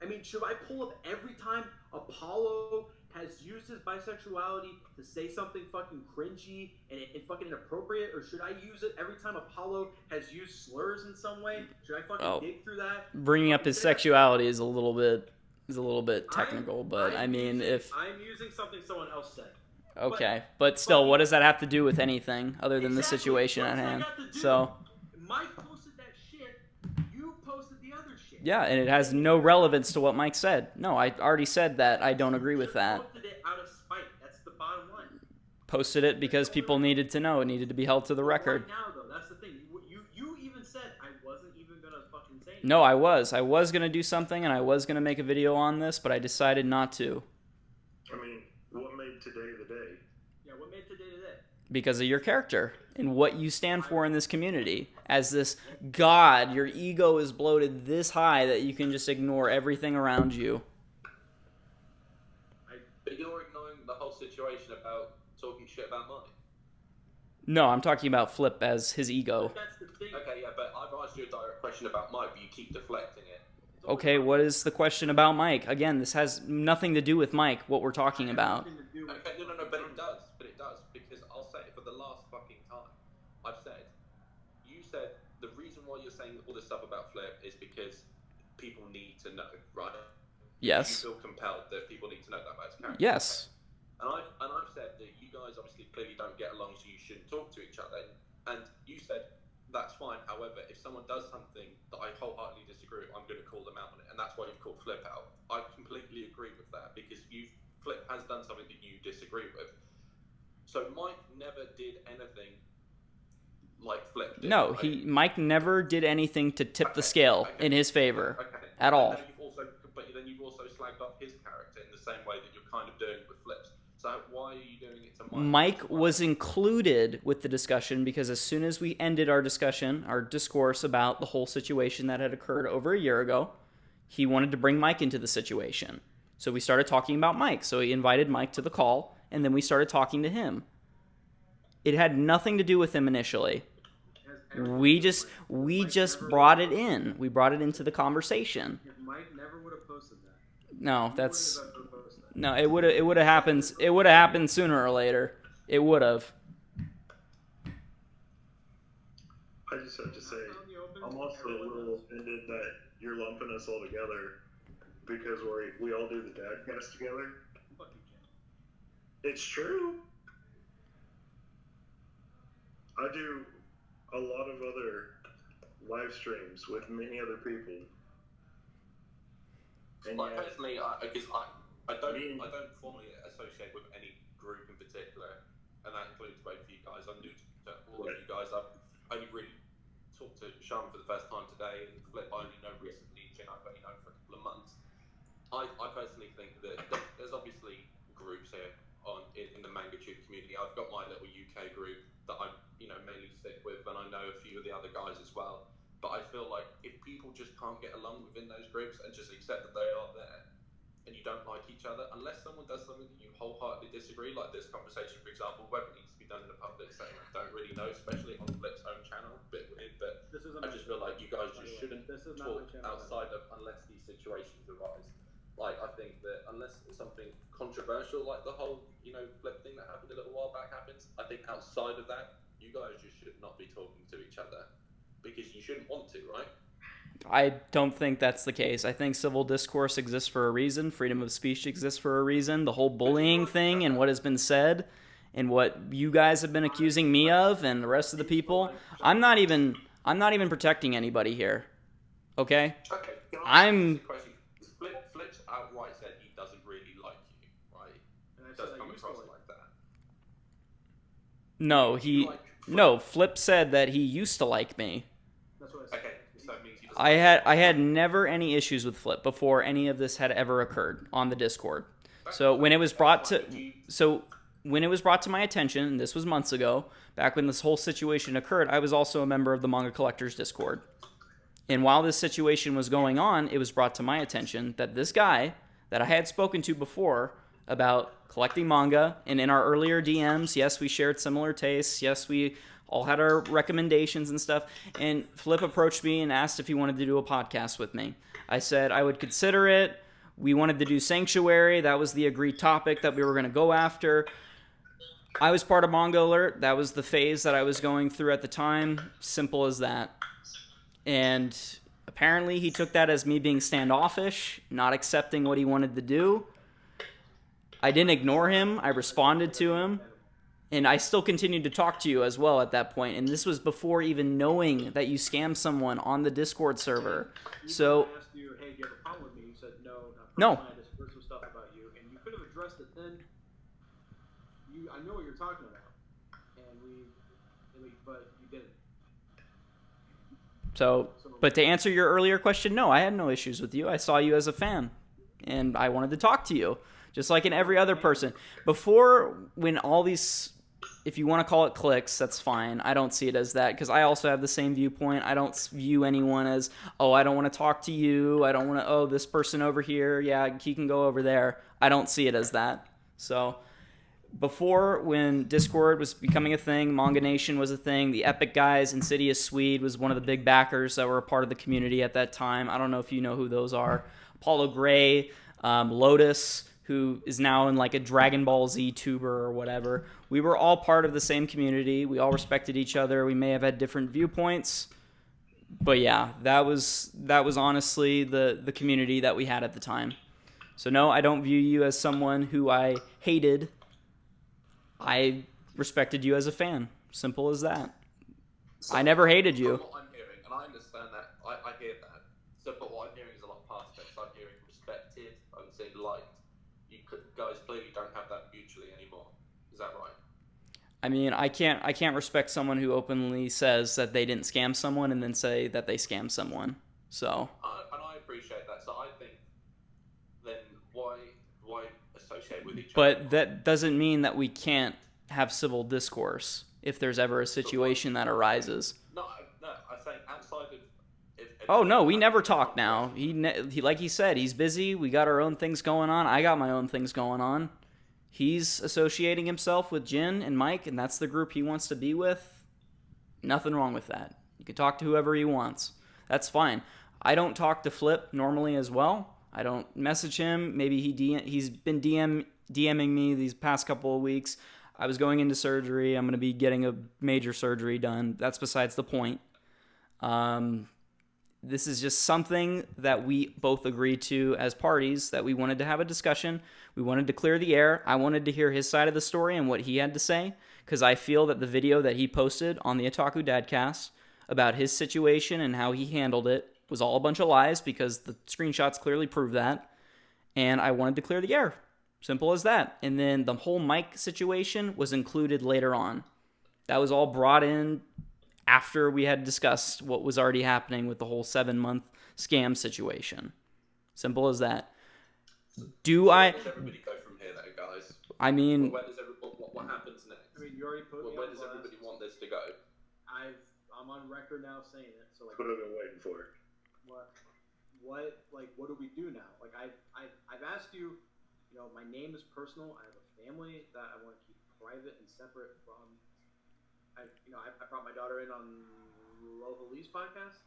S1: I mean, should I pull up every time Apollo has used his bisexuality to say something fucking cringy and fucking inappropriate, or should I use it every time Apollo has used slurs in some way? Should I fucking dig through that?
S2: Bringing up his sexuality is a little bit technical, but I mean, if
S1: I'm using something someone else said.
S2: Okay, but still, what does that have to do with anything other than the situation at hand? So
S1: Mike posted that shit, you posted the other shit.
S2: Yeah, and it has no relevance to what Mike said. No, I already said that I don't agree with that.
S1: Posted it out of spite. That's the bottom line.
S2: Posted it because people needed to know. It needed to be held to the record.
S1: Right now, though, that's the thing. You even said I wasn't even gonna fucking say anything.
S2: No, I was gonna do something, and I was gonna make a video on this, but I decided not to.
S4: I mean, what made today the day?
S1: Yeah, what made today the day?
S2: Because of your character and what you stand for in this community. As this god, your ego is bloated this high that you can just ignore everything around you.
S5: But you're ignoring the whole situation about talking shit about money.
S2: No, I'm talking about Flip as his ego.
S1: That's the thing.
S5: Okay, yeah, but I've asked you a direct question about Mike, but you keep deflecting it.
S2: Okay, what is the question about Mike? Again, this has nothing to do with Mike, what we're talking about.
S5: Okay, no, but it does, because I'll say it for the last fucking time. You said the reason why you're saying all this stuff about Flip is because people need to know, right?
S2: Yes.
S5: You feel compelled that people need to know that about his character.
S2: Yes.
S5: And I've said that you guys obviously clearly don't get along, so you shouldn't talk to each other. And you said that's fine. However, if someone does something that I wholeheartedly disagree with, I'm going to call them out on it, and that's why you've called Flip out. I completely agree with that because Flip has done something that you disagree with. So Mike never did anything like Flip did.
S2: No, Mike never did anything to tip the scale in his favor at all.
S5: But then you've also slagged off his character in the same way that you're kind of doing with Flips. So why are you doing it to Mike?
S2: Mike was included with the discussion because as soon as we ended our discussion, our discourse about the whole situation that had occurred over a year ago, he wanted to bring Mike into the situation. So we started talking about Mike. So he invited Mike to the call, and then we started talking to him. It had nothing to do with him initially. We just brought it in. We brought it into the conversation.
S1: If Mike never would have posted that.
S2: No, it would have happened. It would have happened sooner or later. It would have.
S4: I just have to say, I'm also a little offended that you're lumping us all together because we all do the Dadcast together. It's true. I do a lot of other live streams with many other people. And
S5: personally, I don't formally associate with any group in particular, and that includes both of you guys. I'm new to all of you guys. I've only really talked to Shaman for the first time today, and Flip I only know recently, Jin I've only known for a couple of months. I personally think that there's obviously groups here in the manga tube community. I've got my little UK group that I mainly stick with, and I know a few of the other guys as well. But I feel like if people just can't get along within those groups and just accept that they are there, and you don't like each other, unless someone does something that you wholeheartedly disagree, like this conversation, for example, whether it needs to be done in a public setting, I don't really know, especially on Flip's own channel, a bit weird, but I just feel like you guys just shouldn't talk outside of unless these situations arise. Like, I think that unless something controversial, like the whole, Flip thing that happened a little while back happens, I think outside of that, you guys just should not be talking to each other. Because you shouldn't want to, right?
S2: I don't think that's the case. I think civil discourse exists for a reason. Freedom of speech exists for a reason. The whole bullying thing and what has been said and what you guys have been accusing me of and the rest of the people, I'm not even protecting anybody here. Okay?
S5: Okay. Flip's outright said he doesn't really like you, right? It does come across like that.
S2: No, Flip said that he used to like me.
S1: That's what I said.
S5: Okay, so that means he doesn't
S2: I had never any issues with Flip before any of this had ever occurred on the Discord. So when it was brought to my attention, and this was months ago, back when this whole situation occurred, I was also a member of the Manga Collectors Discord. And while this situation was going on, it was brought to my attention that this guy that I had spoken to before about collecting manga, and in our earlier DMs, yes, we shared similar tastes, yes, we all had our recommendations and stuff, and Flip approached me and asked if he wanted to do a podcast with me. I said I would consider it. We wanted to do Sanctuary. That was the agreed topic that we were going to go after. I was part of Manga Alert. That was the phase that I was going through at the time. Simple as that. And apparently he took that as me being standoffish, not accepting what he wanted to do. I didn't ignore him. I responded to him. And I still continued to talk to you as well at that point. And this was before even knowing that you scammed someone on the Discord server. So
S1: I asked you, hey, do you have a problem with me? You said
S2: no.
S1: I just heard some stuff about you, and you could have addressed it then. I know what you're talking about, but you didn't.
S2: So, but to answer your earlier question, no, I had no issues with you. I saw you as a fan, and I wanted to talk to you, just like in every other person. Before, when all these, if you want to call it cliques, that's fine. I don't see it as that, because I also have the same viewpoint. I don't view anyone as, oh, I don't want to talk to you. I don't want to, oh, this person over here, yeah, he can go over there. I don't see it as that. So before, when Discord was becoming a thing, Manga Nation was a thing, the Epic guys, Insidious Swede was one of the big backers that were a part of the community at that time. I don't know if you know who those are. Apollo Gray, Lotus, who is now in like a Dragon Ball Z tuber or whatever. We were all part of the same community. We all respected each other. We may have had different viewpoints. But yeah, that was honestly the community that we had at the time. So no, I don't view you as someone who I hated. I respected you as a fan. Simple as that.
S5: So,
S2: I never hated you.
S5: From what I'm hearing, and I understand that, I hear that. So, but what I'm hearing is a lot of aspects. I'm hearing respected, I'm saying liked. You guys clearly don't have that mutually anymore. Is that right?
S2: I mean, I can't respect someone who openly says that they didn't scam someone and then say that they scammed someone. So.
S5: And I appreciate that. So I think then why associate with each other?
S2: But that doesn't mean that we can't have civil discourse if there's ever a situation that arises.
S5: No, I'm saying outside of.
S2: Oh no, we never talk now. He like he said, he's busy. We got our own things going on. I got my own things going on. He's associating himself with Jin and Mike, and that's the group he wants to be with. Nothing wrong with that. You can talk to whoever he wants. That's fine. I don't talk to Flip normally as well. I don't message him. Maybe he's been DMing me these past couple of weeks. I was going into surgery. I'm going to be getting a major surgery done. That's besides the point. This is just something that we both agreed to as parties, that we wanted to have a discussion. We wanted to clear the air. I wanted to hear his side of the story and what he had to say, because I feel that the video that he posted on the Otaku Dadcast about his situation and how he handled it was all a bunch of lies, because the screenshots clearly prove that. And I wanted to clear the air. Simple as that. And then the whole mic situation was included later on. That was all brought in after we had discussed what was already happening with the whole 7-month scam situation. Simple as that.
S5: Where does everybody go from here, though, guys?
S2: I mean,
S5: what happens next?
S1: I mean, you already put me
S5: where
S1: on
S5: does
S1: blast.
S5: everybody want this to go?
S1: I'm on record now saying it. So like,
S4: What have I been waiting for?
S1: What do we do now? Like I've asked you. You know, my name is personal. I have a family that I want to keep private and separate from. I brought my daughter in on Lovely's podcast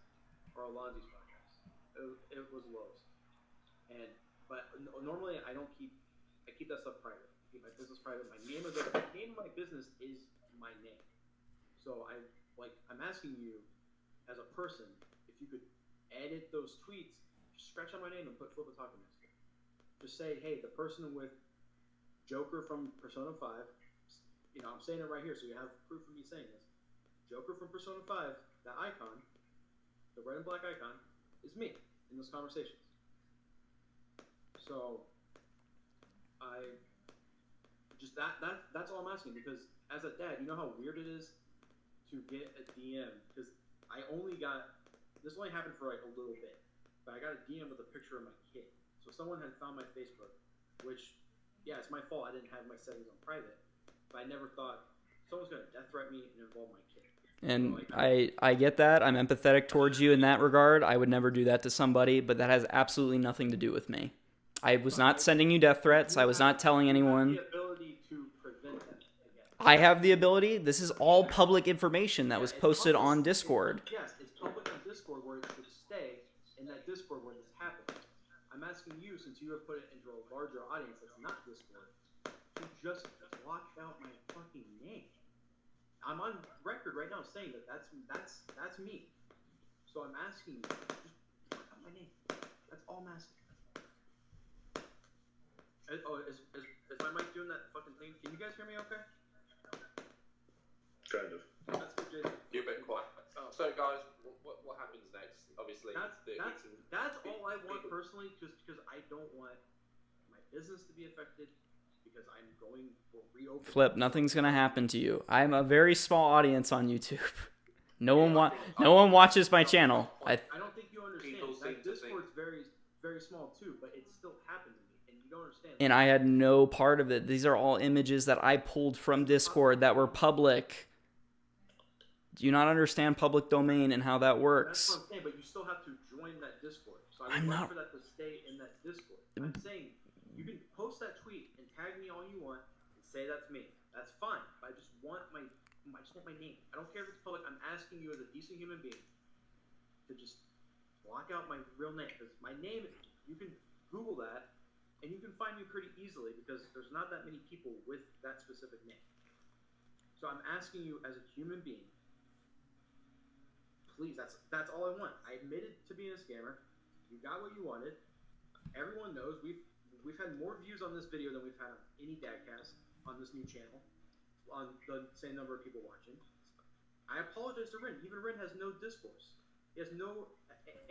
S1: or Alonzi's podcast. It was Lowe's, but normally I keep that stuff private. I keep my business private. The name of my business is my name. So I'm asking you, as a person, if you could edit those tweets, just scratch out my name and put Flip Otaku next to it. Just say, hey, the person with Joker from Persona 5. I'm saying it right here, so you have proof of me saying this. Joker from Persona 5, that icon, the red and black icon, is me in those conversations. So, that's all I'm asking, because as a dad, you know how weird it is to get a DM, because this only happened for like a little bit, but I got a DM with a picture of my kid. So someone had found my Facebook, which, yeah, it's my fault. I didn't have my settings on private. But I never thought someone's going to death threat me and involve my kid.
S2: And I get that. I'm empathetic towards you in that regard. I would never do that to somebody, but that has absolutely nothing to do with me. I was not sending you death threats. I was not telling anyone.
S1: You have the ability to prevent that again.
S2: I have the ability. This is all public information that was posted on Discord.
S1: Yes, it's public on Discord, where it should stay in that Discord where this happened. I'm asking you, since you have put it into a larger audience that's not Discord, to just block out my fucking name. I'm on record right now saying that's me. So I'm asking you, just block out my name. That's all I'm asking. Is my mic doing that fucking thing? Can you guys hear me okay?
S4: Kind of.
S1: That's good, Jason.
S5: You're a bit quiet. So, guys, what happens next? Obviously,
S1: that's all I want personally, because I don't want my business to be affected, because I'm going for reopening.
S2: Flip, nothing's gonna happen to you. I'm a very small audience on YouTube. No one watches my channel.
S1: I don't think you understand. That Discord's very, very small too, but it still happened to me, and you don't understand.
S2: And I had no part of it. These are all images that I pulled from Discord that were public. Do you not understand public domain and how that works?
S1: That's what I'm saying, but you still have to join that Discord. So I would like for that to stay in that Discord. I'm saying you can post that tweet and tag me all you want and say that's me. That's fine. But I just want my name. I don't care if it's public. I'm asking you as a decent human being to just block out my real name, because my name, you can Google that and you can find me pretty easily, because there's not that many people with that specific name. So I'm asking you as a human being, please, that's all I want. I admitted to being a scammer. You got what you wanted. Everyone knows we've had more views on this video than we've had on any Dadcast on this new channel, on the same number of people watching. I apologize to Rin. Even Rin has no discourse. He has no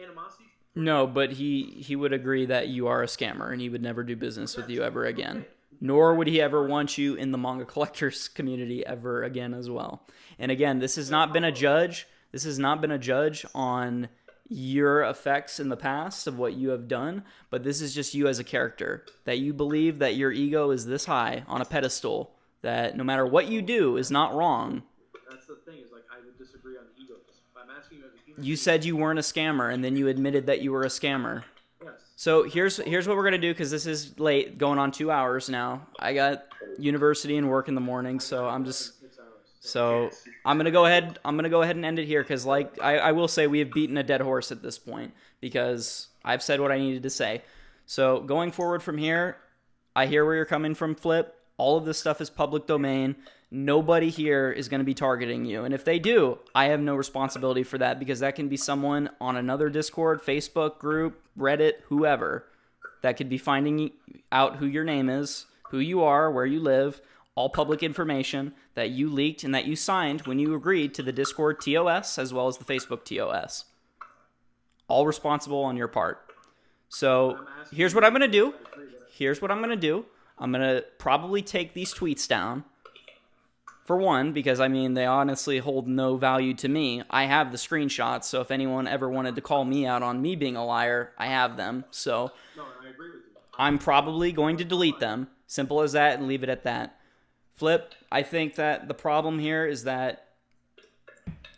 S1: animosity.
S2: No, but he would agree that you are a scammer and he would never do business with you ever again. Nor would he ever want you in the manga collectors community ever again as well. And again, this has not been a judge. This has not been a judge on your effects in the past of what you have done, but this is just you as a character. That you believe that your ego is this high on a pedestal, that no matter what you do is not wrong.
S1: That's the thing, is like I would disagree on ego. I'm asking you as a human.
S2: You said you weren't a scammer, and then you admitted that you were a scammer.
S1: Yes.
S2: So here's what we're gonna do, because this is late, going on 2 hours now. I got university and work in the morning, so I'm gonna go ahead. I'm gonna go ahead and end it here, because like I will say, we have beaten a dead horse at this point, because I've said what I needed to say. So going forward from here, I hear where you're coming from, Flip. All of this stuff is public domain. Nobody here is going to be targeting you. And if they do, I have no responsibility for that, because that can be someone on another Discord, Facebook group, Reddit, whoever, that could be finding out who your name is, who you are, where you live, all public information that you leaked and that you signed when you agreed to the Discord TOS as well as the Facebook TOS. All responsible on your part. So here's what I'm going to do. I'm going to probably take these tweets down. For one, because, I mean, they honestly hold no value to me. I have the screenshots, so if anyone ever wanted to call me out on me being a liar, I have them. So
S1: No, I agree with you.
S2: I'm probably going to delete them. Simple as that, and leave it at that. Flip, I think that the problem here is that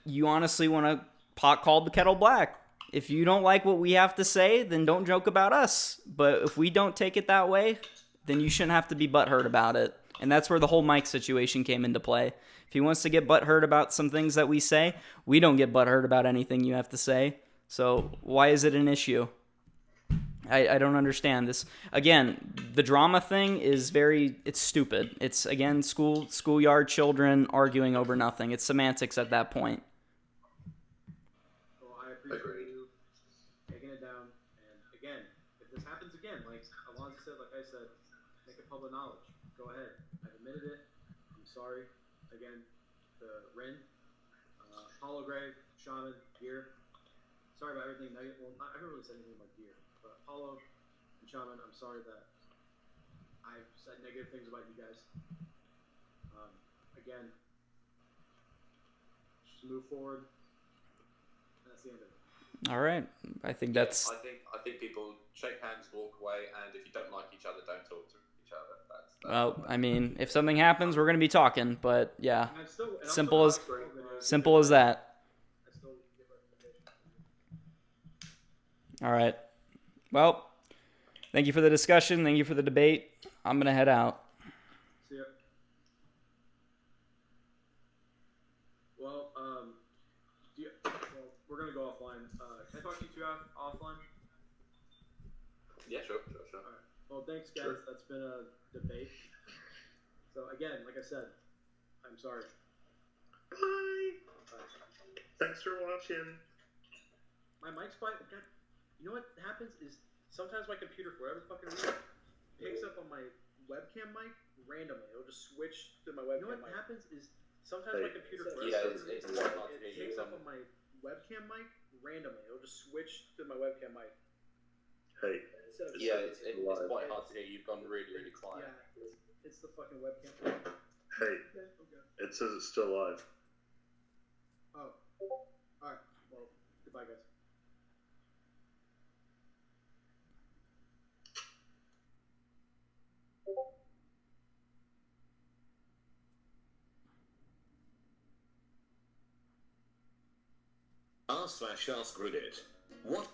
S2: you honestly want to pot call the kettle black. If you don't like what we have to say, then don't joke about us. But if we don't take it that way, then you shouldn't have to be butthurt about it. And that's where the whole Mike situation came into play. If he wants to get butthurt about some things that we say, we don't get butthurt about anything you have to say. So why is it an issue? I don't understand this. Again, the drama thing is it's stupid. It's, again, schoolyard children arguing over nothing. It's semantics at that point.
S1: Well, I appreciate you taking it down. And again, if this happens again, like Alonzo said, like I said, make it public knowledge. Go ahead. I've admitted it. I'm sorry. Again, to Rin, Apollo Gray, Shaman, Gear. Sorry about everything. I haven't really said anything about Gear. But Apollo and Shaman, I'm sorry that I've said negative things about you guys. Again, just move forward. And that's the end of it.
S2: All right. I think that's...
S5: I think people shake hands, walk away, and if you don't like each other, don't talk to each other.
S2: Well, I mean, if something happens, we're going to be talking, but yeah, simple as that. All right. Well, thank you for the discussion. Thank you for the debate. I'm going to head out.
S1: See ya. Well, we're going to go offline. Can I talk to you two offline?
S5: Yeah, sure.
S1: All right. Well, thanks, guys.
S5: Sure.
S1: That's been a debate. So, again, like I said, I'm sorry.
S4: Bye. Thanks for watching.
S1: My mic's quiet. God, you know what happens is sometimes my computer, for whatever fucking reason, picks up on my webcam mic randomly. It'll just switch to my webcam mic. You know what happens is sometimes my computer, for whatever reason, it picks up on my webcam mic randomly. It'll just switch to my webcam mic.
S4: Hey.
S5: Yeah, it's quite hard to hear. You've gone really, really quiet.
S1: Yeah, it's the fucking webcam.
S4: Hey.
S1: Okay.
S4: It says it's still live.
S1: Oh. Alright. Well, goodbye, guys.
S6: r/ask Reddit. What